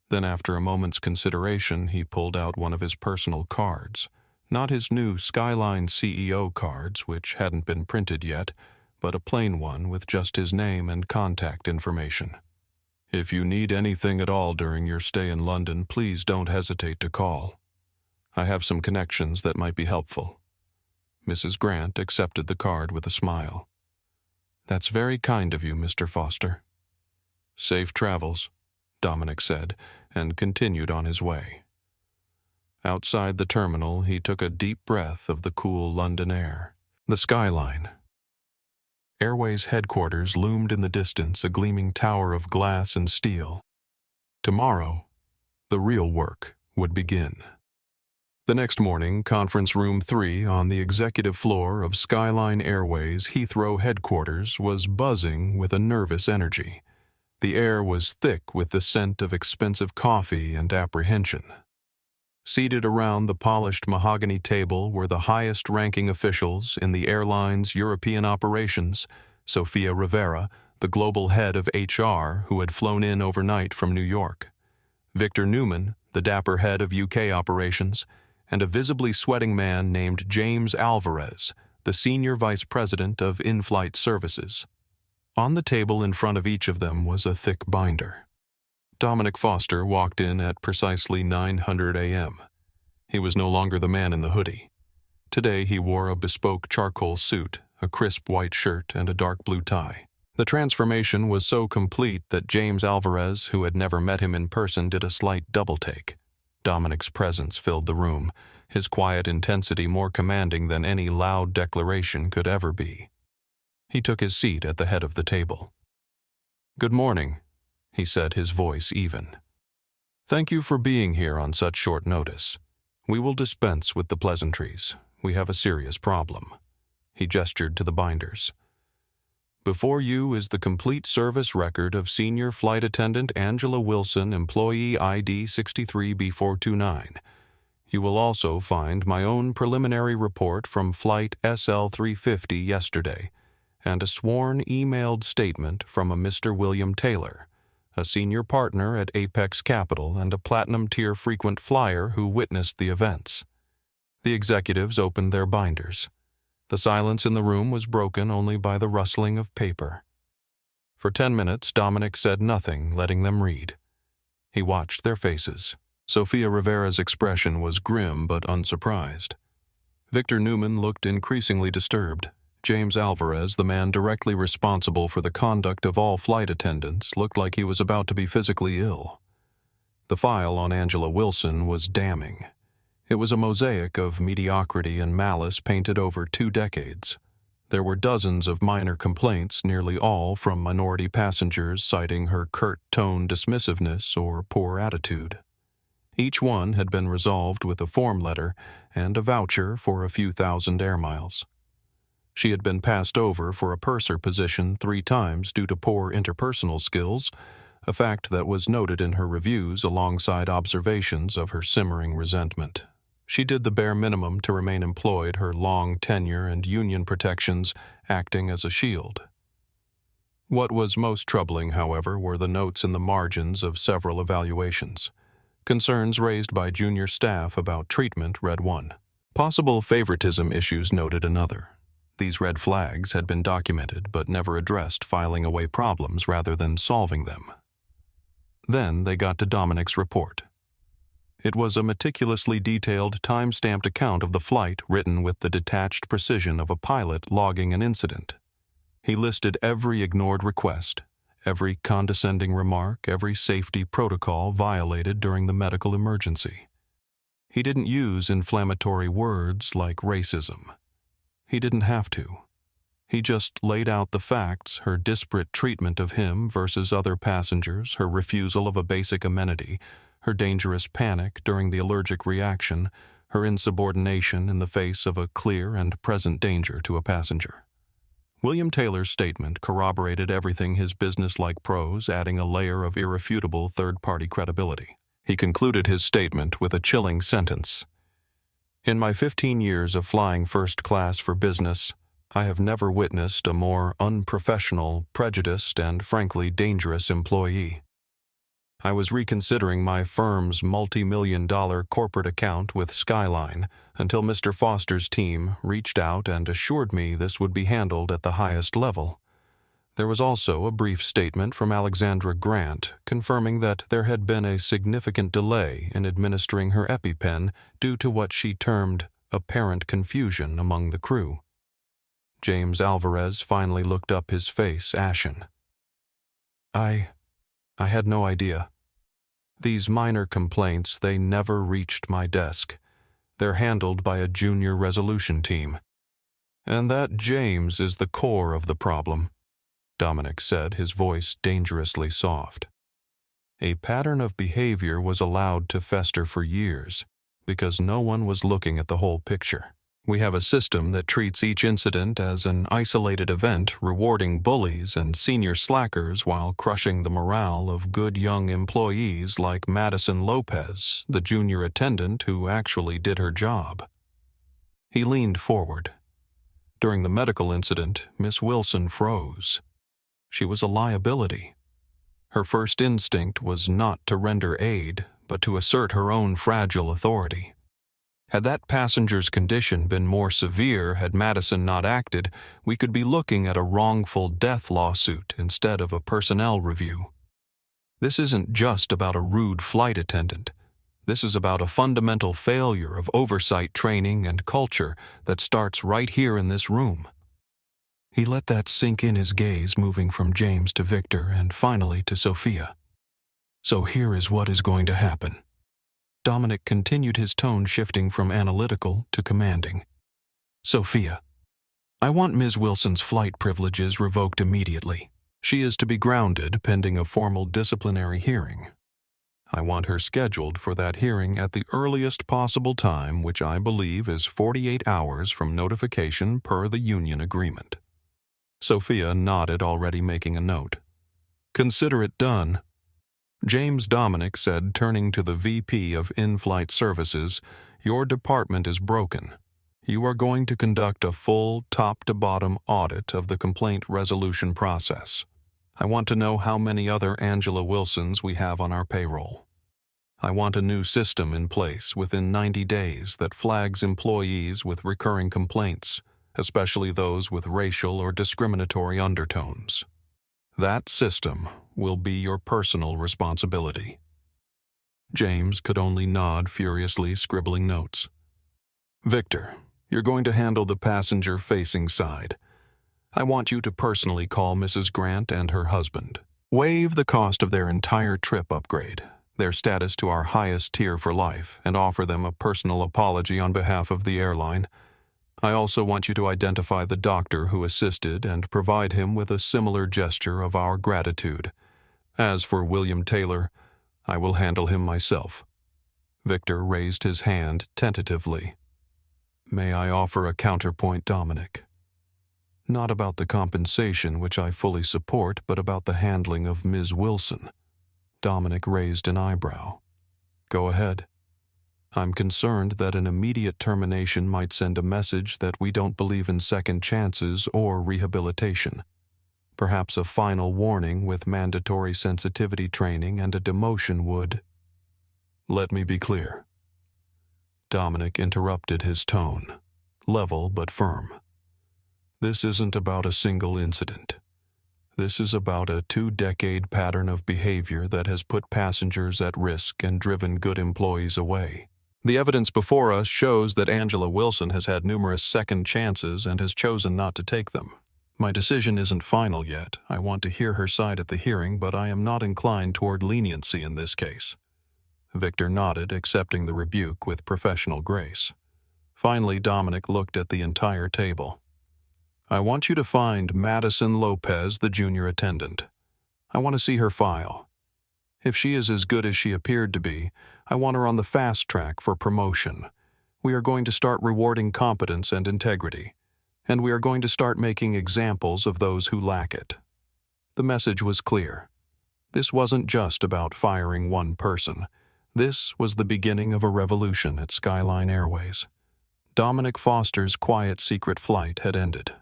Then after a moment's consideration, he pulled out one of his personal cards. Not his new Skyline CEO cards, which hadn't been printed yet, but a plain one with just his name and contact information. "If you need anything at all during your stay in London, please don't hesitate to call. I have some connections that might be helpful." Mrs. Grant accepted the card with a smile. "That's very kind of you, Mr. Foster." "Safe travels," Dominic said, and continued on his way. Outside the terminal, he took a deep breath of the cool London air. The Skyline Airways headquarters loomed in the distance, a gleaming tower of glass and steel. Tomorrow, the real work would begin. The next morning, Conference Room 3 on the executive floor of Skyline Airways Heathrow headquarters was buzzing with a nervous energy. The air was thick with the scent of expensive coffee and apprehension. Seated around the polished mahogany table were the highest-ranking officials in the airline's European operations, Sofia Rivera, the global head of HR who had flown in overnight from New York, Victor Newman, the dapper head of UK operations, and a visibly sweating man named James Alvarez, the senior vice president of in-flight services. On the table in front of each of them was a thick binder. Dominic Foster walked in at precisely 900 a.m. He was no longer the man in the hoodie. Today he wore a bespoke charcoal suit, a crisp white shirt, and a dark blue tie. The transformation was so complete that James Alvarez, who had never met him in person, did a slight double-take. Dominic's presence filled the room, his quiet intensity more commanding than any loud declaration could ever be. He took his seat at the head of the table. "Good morning," he said, his voice even. "Thank you for being here on such short notice. We will dispense with the pleasantries. We have a serious problem." He gestured to the binders. "Before you is the complete service record of Senior Flight Attendant Angela Wilson, employee ID 63B429. You will also find my own preliminary report from Flight SL350 yesterday, and a sworn emailed statement from a Mr. William Taylor, a senior partner at Apex Capital and a platinum-tier frequent flyer who witnessed the events. The executives opened their binders. The silence in the room was broken only by the rustling of paper. For 10 minutes, Dominic said nothing, letting them read. He watched their faces. Sofia Rivera's expression was grim but unsurprised. Victor Newman looked increasingly disturbed. James Alvarez, the man directly responsible for the conduct of all flight attendants, looked like he was about to be physically ill. The file on Angela Wilson was damning. It was a mosaic of mediocrity and malice painted over 2 decades. There were dozens of minor complaints, nearly all from minority passengers citing her curt-toned dismissiveness or poor attitude. Each one had been resolved with a form letter and a voucher for a few thousand air miles. She had been passed over for a purser position 3 times due to poor interpersonal skills, a fact that was noted in her reviews alongside observations of her simmering resentment. She did the bare minimum to remain employed, her long tenure and union protections acting as a shield. What was most troubling, however, were the notes in the margins of several evaluations. Concerns raised by junior staff about treatment read one. Possible favoritism issues noted another. These red flags had been documented but never addressed, filing away problems rather than solving them. Then they got to Dominic's report. It was a meticulously detailed, time-stamped account of the flight written with the detached precision of a pilot logging an incident. He listed every ignored request, every condescending remark, every safety protocol violated during the medical emergency. He didn't use inflammatory words like racism. He didn't have to. He just laid out the facts, her disparate treatment of him versus other passengers, her refusal of a basic amenity, her dangerous panic during the allergic reaction, her insubordination in the face of a clear and present danger to a passenger. William Taylor's statement corroborated everything his business-like prose, adding a layer of irrefutable third-party credibility. He concluded his statement with a chilling sentence. In my 15 years of flying first class for business, I have never witnessed a more unprofessional, prejudiced, and frankly dangerous employee. I was reconsidering my firm's multi-million-dollar corporate account with Skyline until Mr. Foster's team reached out and assured me this would be handled at the highest level. There was also a brief statement from Alexandra Grant confirming that there had been a significant delay in administering her EpiPen due to what she termed apparent confusion among the crew. James Alvarez finally looked up, his face ashen. I had no idea. These minor complaints, they never reached my desk. They're handled by a junior resolution team. And that James is the core of the problem, Dominic said, his voice dangerously soft. A pattern of behavior was allowed to fester for years because no one was looking at the whole picture. We have a system that treats each incident as an isolated event, rewarding bullies and senior slackers while crushing the morale of good young employees like Madison Lopez, the junior attendant who actually did her job. He leaned forward. During the medical incident, Miss Wilson froze. She was a liability. Her first instinct was not to render aid, but to assert her own fragile authority. Had that passenger's condition been more severe, had Madison not acted, we could be looking at a wrongful death lawsuit instead of a personnel review. This isn't just about a rude flight attendant. This is about a fundamental failure of oversight training and culture that starts right here in this room. He let that sink in, his gaze moving from James to Victor and finally to Sofia. So here is what is going to happen. Dominic continued, his tone shifting from analytical to commanding. Sofia, I want Ms. Wilson's flight privileges revoked immediately. She is to be grounded pending a formal disciplinary hearing. I want her scheduled for that hearing at the earliest possible time, which I believe is 48 hours from notification per the union agreement. Sofia nodded, already making a note. Consider it done. James Dominic said, turning to the VP of In-Flight Services, your department is broken. You are going to conduct a full top-to-bottom audit of the complaint resolution process. I want to know how many other Angela Wilsons we have on our payroll. I want a new system in place within 90 days that flags employees with recurring complaints, especially those with racial or discriminatory undertones. That system will be your personal responsibility." James could only nod furiously, scribbling notes. "Victor, you're going to handle the passenger-facing side. I want you to personally call Mrs. Grant and her husband. Waive the cost of their entire trip upgrade, their status to our highest tier for life, and offer them a personal apology on behalf of the airline. I also want you to identify the doctor who assisted and provide him with a similar gesture of our gratitude. As for William Taylor, I will handle him myself." Victor raised his hand tentatively. "May I offer a counterpoint, Dominic? Not about the compensation, which I fully support, but about the handling of Ms. Wilson." Dominic raised an eyebrow. "Go ahead. I'm concerned that an immediate termination might send a message that we don't believe in second chances or rehabilitation. Perhaps a final warning with mandatory sensitivity training and a demotion would—" "Let me be clear." Dominic interrupted his tone, level but firm. "This isn't about a single incident. This is about a 2-decade pattern of behavior that has put passengers at risk and driven good employees away. The evidence before us shows that Angela Wilson has had numerous second chances and has chosen not to take them. My decision isn't final yet. I want to hear her side at the hearing, but I am not inclined toward leniency in this case." Victor nodded, accepting the rebuke with professional grace. Finally, Dominic looked at the entire table. "I want you to find Madison Lopez, the junior attendant. I want to see her file. If she is as good as she appeared to be, I want her on the fast track for promotion. We are going to start rewarding competence and integrity, and we are going to start making examples of those who lack it." The message was clear. This wasn't just about firing one person. This was the beginning of a revolution at Skyline Airways. Dominic Foster's quiet secret flight had ended.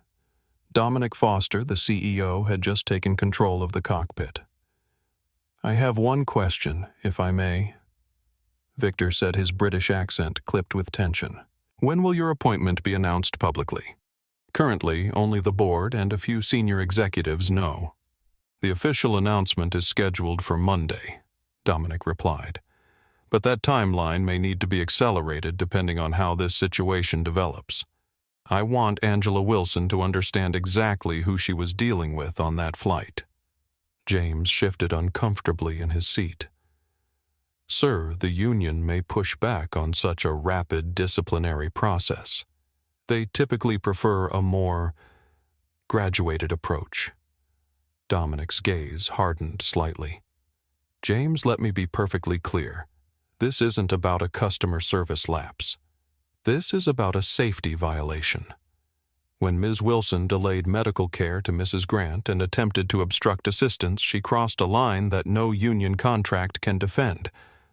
Dominic Foster, the CEO, had just taken control of the cockpit. "I have one question, if I may," Victor said, his British accent clipped with tension. "When will your appointment be announced publicly?" "Currently, only the board and a few senior executives know." "The official announcement is scheduled for Monday," Dominic replied. "But that timeline may need to be accelerated depending on how this situation develops. I want Angela Wilson to understand exactly who she was dealing with on that flight." James shifted uncomfortably in his seat. "Sir, the union may push back on such a rapid disciplinary process. They typically prefer a more graduated approach." Dominic's gaze hardened slightly. "James, let me be perfectly clear. This isn't about a customer service lapse. This is about a safety violation. When Ms. Wilson delayed medical care to Mrs. Grant and attempted to obstruct assistance, she crossed a line that no union contract can defend.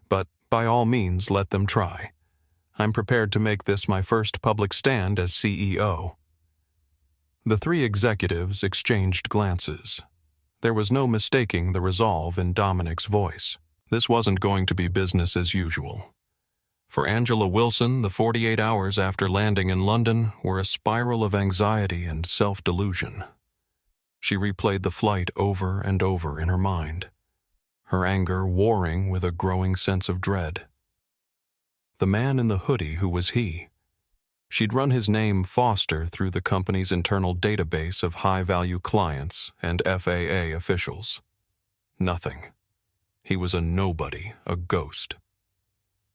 But by all means, let them try. I'm prepared to make this my first public stand as CEO." The three executives exchanged glances. There was no mistaking the resolve in Dominic's voice. This wasn't going to be business as usual. For Angela Wilson, the 48 hours after landing in London were a spiral of anxiety and self-delusion. She replayed the flight over and over in her mind, her anger warring with a growing sense of dread. The man in the hoodie, who was he? She'd run his name Foster through the company's internal database of high-value clients and FAA officials. Nothing. He was a nobody, a ghost.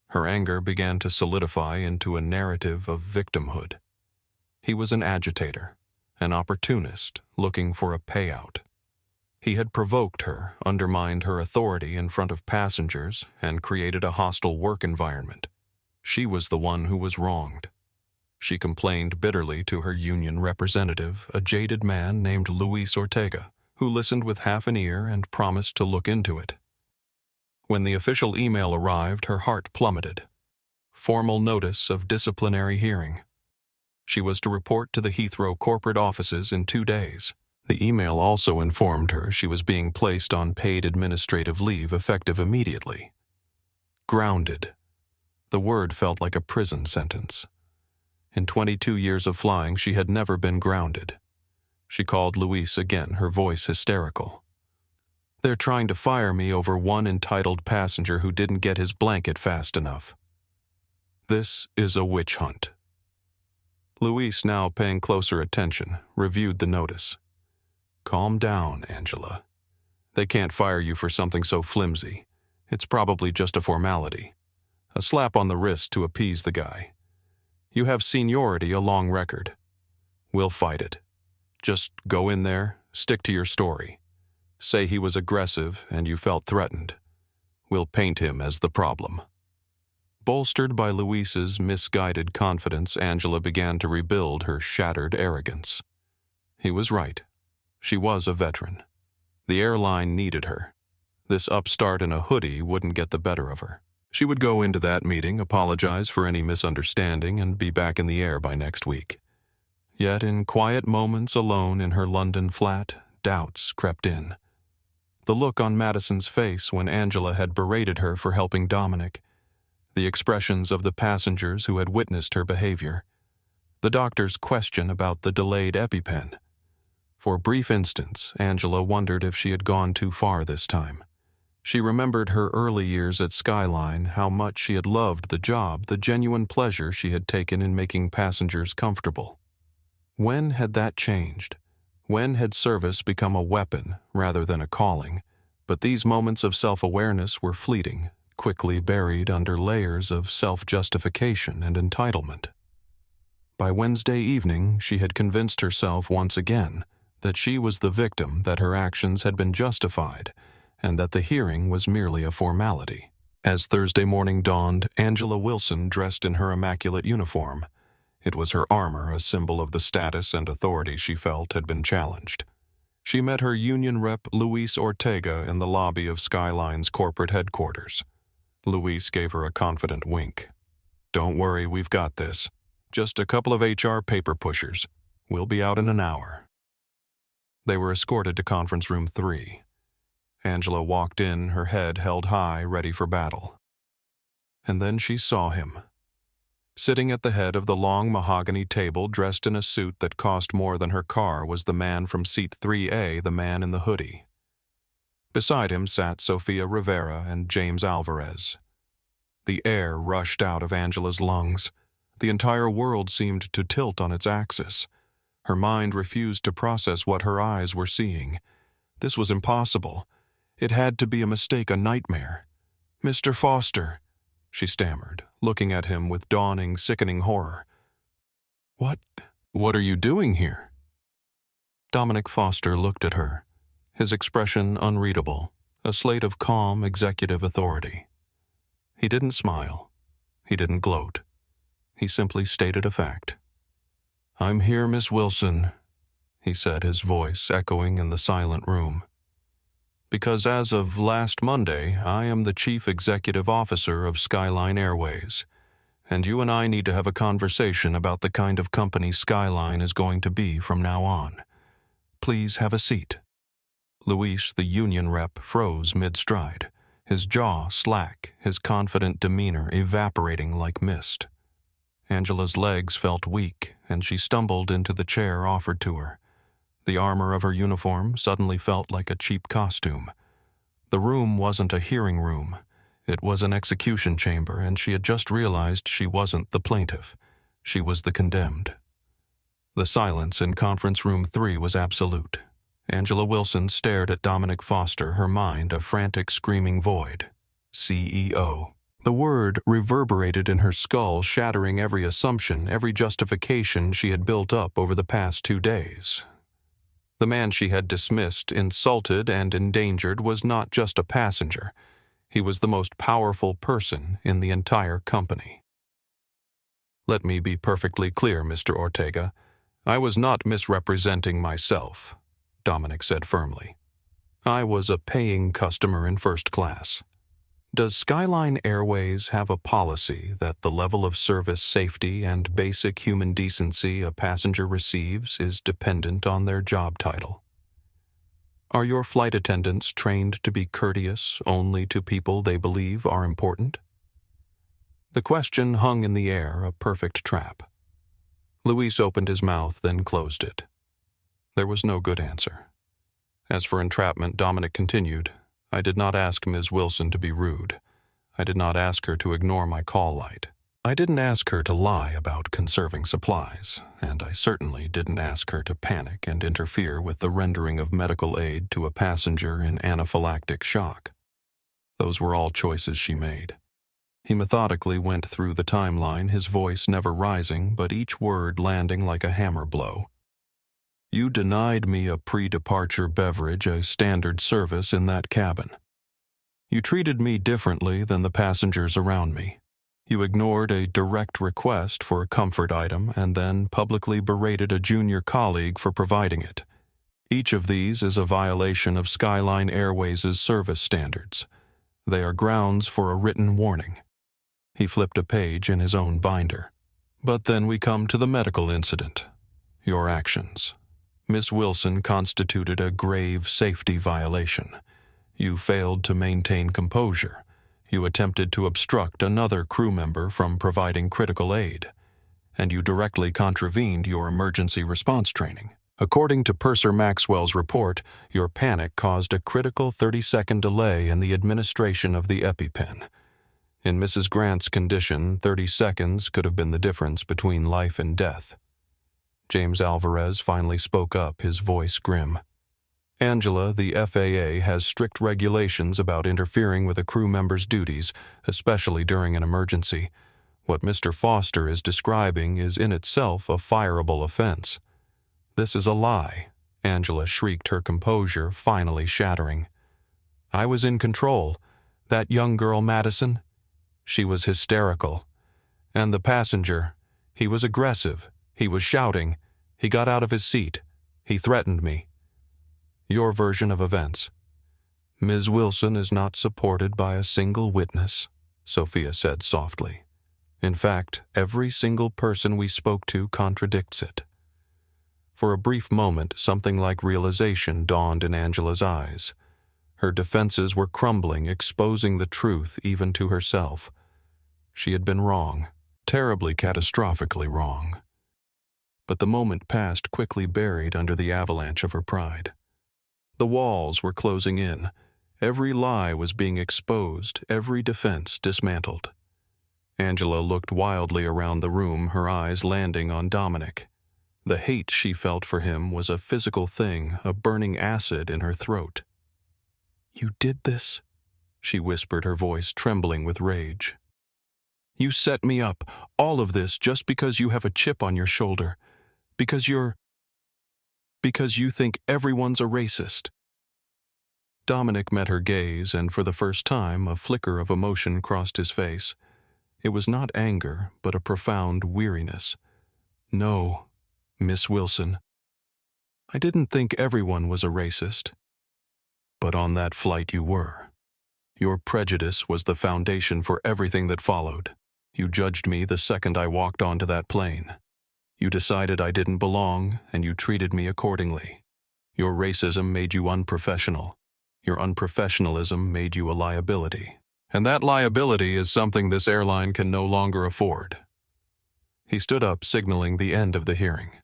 Her anger began to solidify into a narrative of victimhood. He was an agitator, an opportunist looking for a payout. He had provoked her, undermined her authority in front of passengers, and created a hostile work environment. She was the one who was wronged. She complained bitterly to her union representative, a jaded man named Luis Ortega, who listened with half an ear and promised to look into it. When the official email arrived, her heart plummeted. Formal notice of disciplinary hearing. She was to report to the Heathrow corporate offices in 2 days. The email also informed her she was being placed on paid administrative leave effective immediately. Grounded. The word felt like a prison sentence. In 22 years of flying, she had never been grounded. She called Luis again, her voice hysterical. "They're trying to fire me over one entitled passenger who didn't get his blanket fast enough. This is a witch hunt." Luis, now paying closer attention, reviewed the notice. "Calm down, Angela. They can't fire you for something so flimsy. It's probably just a formality. A slap on the wrist to appease the guy. You have seniority, a long record. We'll fight it. Just go in there, stick to your story. Say he was aggressive and you felt threatened. We'll paint him as the problem." Bolstered by Luis's misguided confidence, Angela began to rebuild her shattered arrogance. He was right. She was a veteran. The airline needed her. This upstart in a hoodie wouldn't get the better of her. She would go into that meeting, apologize for any misunderstanding, and be back in the air by next week. Yet in quiet moments alone in her London flat, doubts crept in. The look on Madison's face when Angela had berated her for helping Dominic, the expressions of the passengers who had witnessed her behavior, the doctor's question about the delayed EpiPen. For a brief instant, Angela wondered if she had gone too far this time. She remembered her early years at Skyline, how much she had loved the job, the genuine pleasure she had taken in making passengers comfortable. When had that changed? When had service become a weapon rather than a calling? But these moments of self-awareness were fleeting, quickly buried under layers of self-justification and entitlement. By Wednesday evening, she had convinced herself once again that she was the victim, that her actions had been justified, and that the hearing was merely a formality. As Thursday morning dawned, Angela Wilson dressed in her immaculate uniform. It was her armor, a symbol of the status and authority she felt had been challenged. She met her union rep, Luis Ortega, in the lobby of Skyline's corporate headquarters. Luis gave her a confident wink. "Don't worry, we've got this. Just a couple of HR paper pushers. We'll be out in an hour." They were escorted to conference room 3. Angela walked in, her head held high, ready for battle. And then she saw him. Sitting at the head of the long mahogany table, dressed in a suit that cost more than her car, was the man from seat 3A, the man in the hoodie. Beside him sat Sofia Rivera and James Alvarez. The air rushed out of Angela's lungs. The entire world seemed to tilt on its axis. Her mind refused to process what her eyes were seeing. This was impossible. It had to be a mistake, a nightmare. "Mr. Foster," she stammered, looking at him with dawning, sickening horror. What are you doing here?" Dominic Foster looked at her, his expression unreadable, a slate of calm executive authority. He didn't smile. He didn't gloat. He simply stated a fact. "I'm here, Miss Wilson," he said, his voice echoing in the silent room, "because as of last Monday, I am the Chief Executive Officer of Skyline Airways, and you and I need to have a conversation about the kind of company Skyline is going to be from now on. Please have a seat." Luis, the union rep, froze mid-stride, his jaw slack, his confident demeanor evaporating like mist. Angela's legs felt weak, and she stumbled into the chair offered to her. The armor of her uniform suddenly felt like a cheap costume. The room wasn't a hearing room. It was an execution chamber, and she had just realized she wasn't the plaintiff. She was the condemned. The silence in conference room 3 was absolute. Angela Wilson stared at Dominic Foster, her mind a frantic screaming void. CEO. The word reverberated in her skull, shattering every assumption, every justification she had built up over the past 2 days. The man she had dismissed, insulted, and endangered was not just a passenger. He was the most powerful person in the entire company. "Let me be perfectly clear, Mr. Ortega. I was not misrepresenting myself," Dominic said firmly. "I was a paying customer in first class. Does Skyline Airways have a policy that the level of service safety and basic human decency a passenger receives is dependent on their job title?" Are your flight attendants trained to be courteous only to people they believe are important? The question hung in the air, a perfect trap. Luis opened his mouth, then closed it. There was no good answer. As for entrapment, Dominic continued, I did not ask Ms. Wilson to be rude. I did not ask her to ignore my call light. I didn't ask her to lie about conserving supplies, and I certainly didn't ask her to panic and interfere with the rendering of medical aid to a passenger in anaphylactic shock. Those were all choices she made. He methodically went through the timeline, his voice never rising, but each word landing like a hammer blow. You denied me a pre-departure beverage, a standard service in that cabin. You treated me differently than the passengers around me. You ignored a direct request for a comfort item and then publicly berated a junior colleague for providing it. Each of these is a violation of Skyline Airways' service standards. They are grounds for a written warning. He flipped a page in his own binder. But then we come to the medical incident. Your actions. Miss Wilson constituted a grave safety violation. You failed to maintain composure. You attempted to obstruct another crew member from providing critical aid, and you directly contravened your emergency response training. According to Purser Maxwell's report, your panic caused a critical 30-second delay in the administration of the EpiPen. In Mrs. Grant's condition, 30 seconds could have been the difference between life and death. James Alvarez finally spoke up, his voice grim. Angela, the FAA has strict regulations about interfering with a crew member's duties, especially during an emergency. What Mr. Foster is describing is in itself a fireable offense. This is a lie, Angela shrieked, her composure finally shattering. I was in control. That young girl, Madison, she was hysterical. And the passenger, he was aggressive. He was shouting. He got out of his seat. He threatened me. Your version of events. Ms. Wilson is not supported by a single witness, Sophia said softly. In fact, every single person we spoke to contradicts it. For a brief moment, something like realization dawned in Angela's eyes. Her defenses were crumbling, exposing the truth even to herself. She had been wrong, terribly catastrophically wrong. But the moment passed quickly, buried under the avalanche of her pride. The walls were closing in. Every lie was being exposed, every defense dismantled. Angela looked wildly around the room, her eyes landing on Dominic. The hate she felt for him was a physical thing, a burning acid in her throat. You did this, she whispered, her voice trembling with rage. You set me up, all of this just because you have a chip on your shoulder. Because you think everyone's a racist. Dominic met her gaze, and for the first time a flicker of emotion crossed his face. It was not anger, but a profound weariness. No, Miss Wilson. I didn't think everyone was a racist. But on that flight you were. Your prejudice was the foundation for everything that followed. You judged me the second I walked onto that plane. You decided I didn't belong, and you treated me accordingly. Your racism made you unprofessional. Your unprofessionalism made you a liability. And that liability is something this airline can no longer afford. He stood up, signaling the end of the hearing.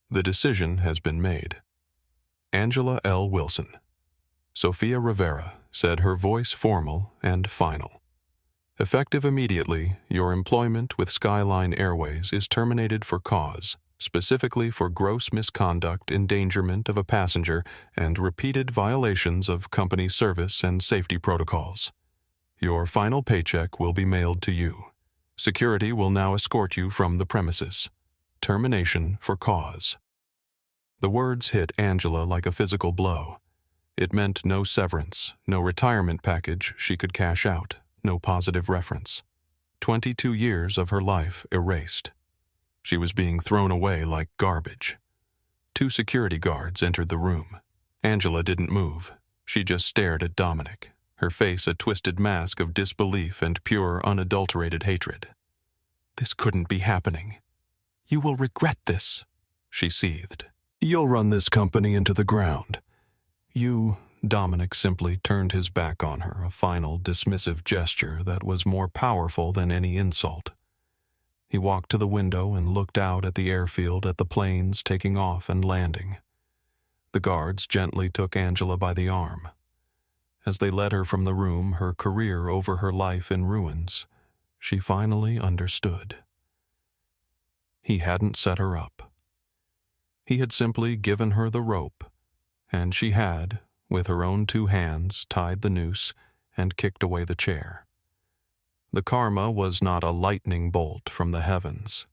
The decision has been made. Angela L. Wilson. Sophia Rivera said, her voice formal and final. Effective immediately, your employment with Skyline Airways is terminated for cause, specifically for gross misconduct, endangerment of a passenger, and repeated violations of company service and safety protocols. Your final paycheck will be mailed to you. Security will now escort you from the premises. Termination for cause. The words hit Angela like a physical blow. It meant no severance, no retirement package she could cash out, no positive reference. 22 years of her life erased. She was being thrown away like garbage. 2 security guards entered the room. Angela didn't move. She just stared at Dominic, her face a twisted mask of disbelief and pure, unadulterated hatred. This couldn't be happening. You will regret this, she seethed. You'll run this company into the ground. Dominic simply turned his back on her, a final dismissive gesture that was more powerful than any insult. He walked to the window and looked out at the airfield at the planes taking off and landing. The guards gently took Angela by the arm. As they led her from the room, her career over her life in ruins, she finally understood. He hadn't set her up. He had simply given her the rope, and she had, with her own 2 hands, tied the noose and kicked away the chair. The karma was not a lightning bolt from the heavens.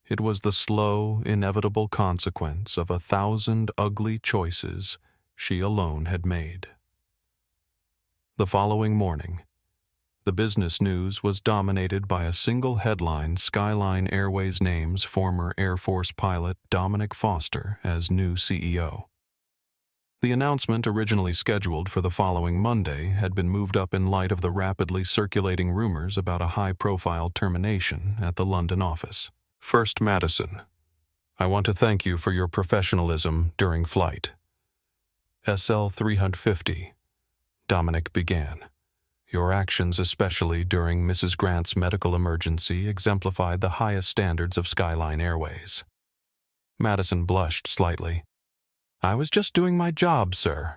It was the slow, inevitable consequence of 1,000 ugly choices she alone had made. The following morning, the business news was dominated by a single headline. Skyline Airways names former Air Force pilot Dominic Foster as new CEO. The announcement, originally scheduled for the following Monday, had been moved up in light of the rapidly circulating rumors about a high-profile termination at the London office. First, Madison, I want to thank you for your professionalism during flight. SL 350, Dominic began. Your actions, especially during Mrs. Grant's medical emergency, exemplified the highest standards of Skyline Airways. Madison blushed slightly. I was just doing my job, sir.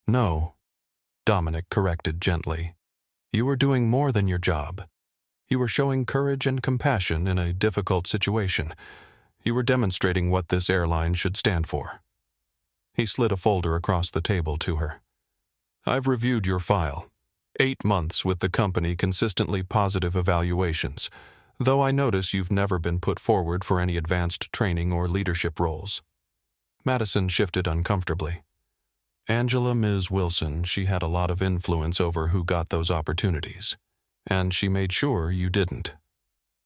No, Dominic corrected gently. You were doing more than your job. You were showing courage and compassion in a difficult situation. You were demonstrating what this airline should stand for. He slid a folder across the table to her. I've reviewed your file. 8 months with the company, consistently positive evaluations, though I notice you've never been put forward for any advanced training or leadership roles. Madison shifted uncomfortably. Angela Ms. Wilson, she had a lot of influence over who got those opportunities, and she made sure you didn't.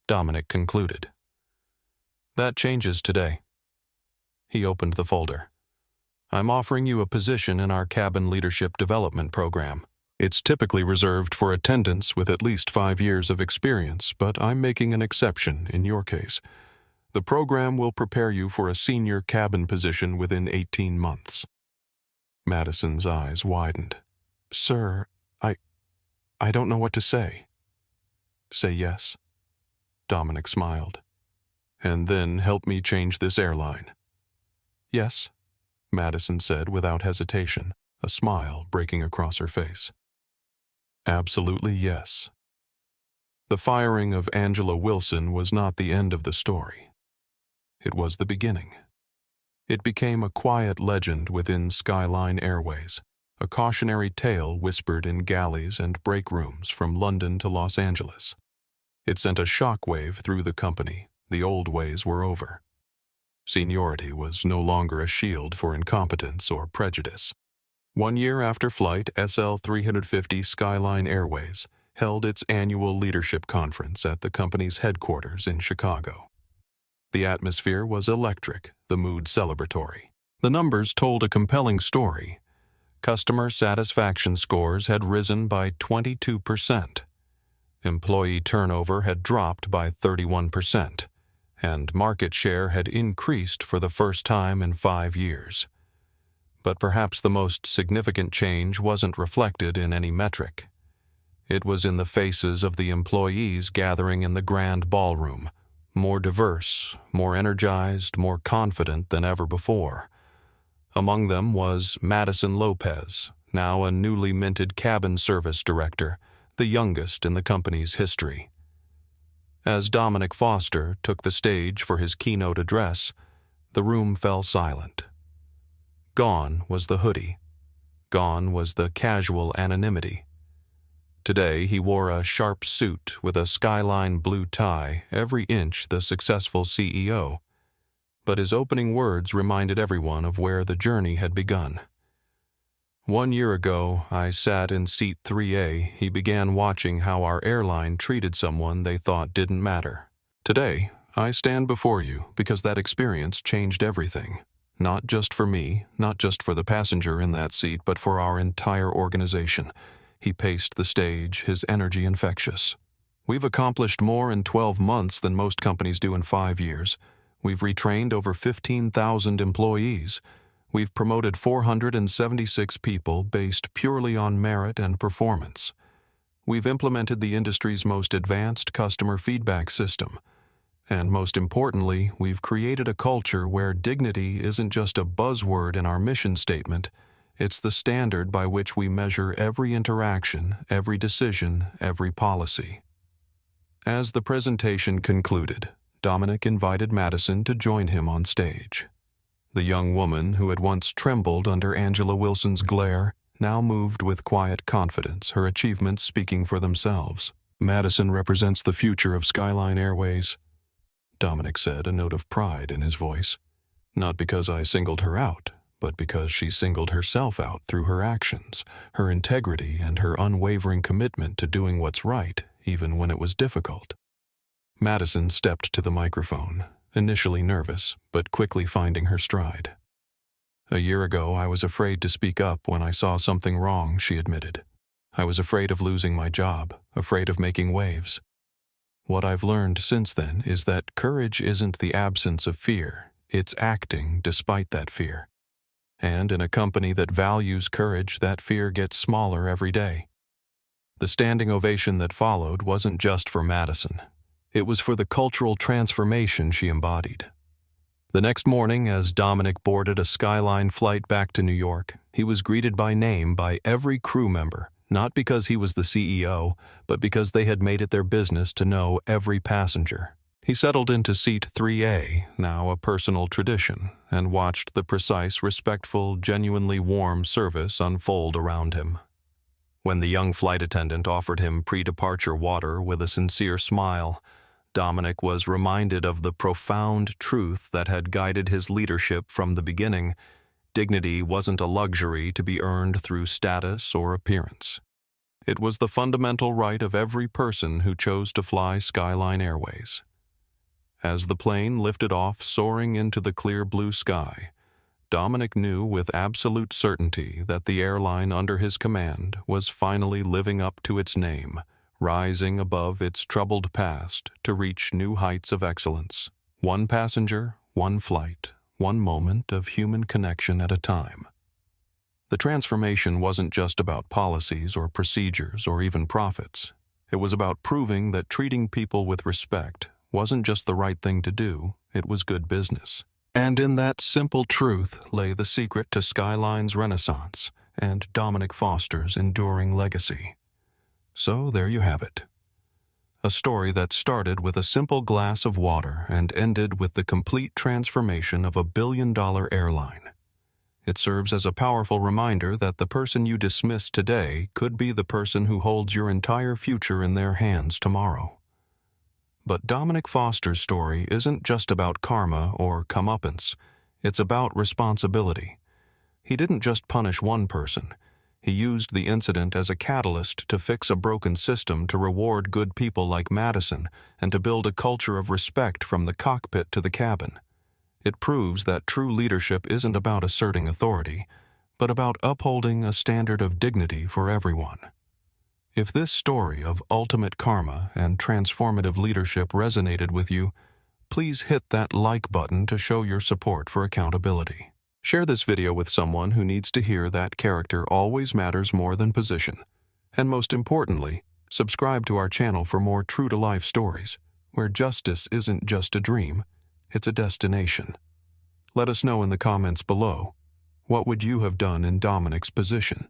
Dominic concluded. That changes today. He opened the folder. I'm offering you a position in our cabin leadership development program. It's typically reserved for attendants with at least 5 years of experience, but I'm making an exception in your case. The program will prepare you for a senior cabin position within 18 months. Madison's eyes widened. Sir, I don't know what to say. Say yes. Dominic smiled. And then help me change this airline. Yes, Madison said without hesitation, a smile breaking across her face. Absolutely yes. The firing of Angela Wilson was not the end of the story. It was the beginning. It became a quiet legend within Skyline Airways, a cautionary tale whispered in galleys and break rooms from London to Los Angeles. It sent a shockwave through the company. The old ways were over. Seniority was no longer a shield for incompetence or prejudice. 1 year after flight, SL 350 Skyline Airways held its annual leadership conference at the company's headquarters in Chicago. The atmosphere was electric, the mood celebratory. The numbers told a compelling story. Customer satisfaction scores had risen by 22%. Employee turnover had dropped by 31%, and market share had increased for the first time in 5 years. But perhaps the most significant change wasn't reflected in any metric. It was in the faces of the employees gathering in the grand ballroom, more diverse, more energized, more confident than ever before. Among them was Madison Lopez, now a newly minted cabin service director, the youngest in the company's history. As Dominic Foster took the stage for his keynote address, the room fell silent. Gone was the hoodie. Gone was the casual anonymity. Today he wore a sharp suit with a Skyline blue tie, every inch the successful CEO. But his opening words reminded everyone of where the journey had begun. 1 year ago, I sat in seat 3A. He began watching how our airline treated someone they thought didn't matter. Today, I stand before you because that experience changed everything. Not just for me, not just for the passenger in that seat, but for our entire organization. He paced the stage, his energy infectious. We've accomplished more in 12 months than most companies do in 5 years. We've retrained over 15,000 employees. We've promoted 476 people based purely on merit and performance. We've implemented the industry's most advanced customer feedback system. And most importantly, we've created a culture where dignity isn't just a buzzword in our mission statement, it's the standard by which we measure every interaction, every decision, every policy. As the presentation concluded, Dominic invited Madison to join him on stage. The young woman who had once trembled under Angela Wilson's glare now moved with quiet confidence, her achievements speaking for themselves. "Madison represents the future of Skyline Airways," Dominic said, a note of pride in his voice. "Not because I singled her out, but because she singled herself out through her actions, her integrity, and her unwavering commitment to doing what's right, even when it was difficult." Madison stepped to the microphone, initially nervous, but quickly finding her stride. "A year ago, I was afraid to speak up when I saw something wrong," she admitted. "I was afraid of losing my job, afraid of making waves. What I've learned since then is that courage isn't the absence of fear, it's acting despite that fear. And in a company that values courage, that fear gets smaller every day." The standing ovation that followed wasn't just for Madison. It was for the cultural transformation she embodied. The next morning, as Dominic boarded a Skyline flight back to New York, he was greeted by name by every crew member, not because he was the CEO, but because they had made it their business to know every passenger. He settled into seat 3A, now a personal tradition, and watched the precise, respectful, genuinely warm service unfold around him. When the young flight attendant offered him pre-departure water with a sincere smile, Dominic was reminded of the profound truth that had guided his leadership from the beginning. Dignity wasn't a luxury to be earned through status or appearance. It was the fundamental right of every person who chose to fly Skyline Airways. As the plane lifted off, soaring into the clear blue sky, Dominic knew with absolute certainty that the airline under his command was finally living up to its name, rising above its troubled past to reach new heights of excellence. One passenger, one flight, one moment of human connection at a time. The transformation wasn't just about policies or procedures or even profits. It was about proving that treating people with respect wasn't just the right thing to do, it was good business. And in that simple truth lay the secret to Skyline's renaissance and Dominic Foster's enduring legacy. So there you have it. A story that started with a simple glass of water and ended with the complete transformation of a billion-dollar airline. It serves as a powerful reminder that the person you dismiss today could be the person who holds your entire future in their hands tomorrow. But Dominic Foster's story isn't just about karma or comeuppance. It's about responsibility. He didn't just punish one person. He used the incident as a catalyst to fix a broken system, to reward good people like Madison, and to build a culture of respect from the cockpit to the cabin. It proves that true leadership isn't about asserting authority, but about upholding a standard of dignity for everyone. If this story of ultimate karma and transformative leadership resonated with you, please hit that like button to show your support for accountability. Share this video with someone who needs to hear that character always matters more than position. And most importantly, subscribe to our channel for more true-to-life stories, where justice isn't just a dream, it's a destination. Let us know in the comments below, what would you have done in Dominic's position?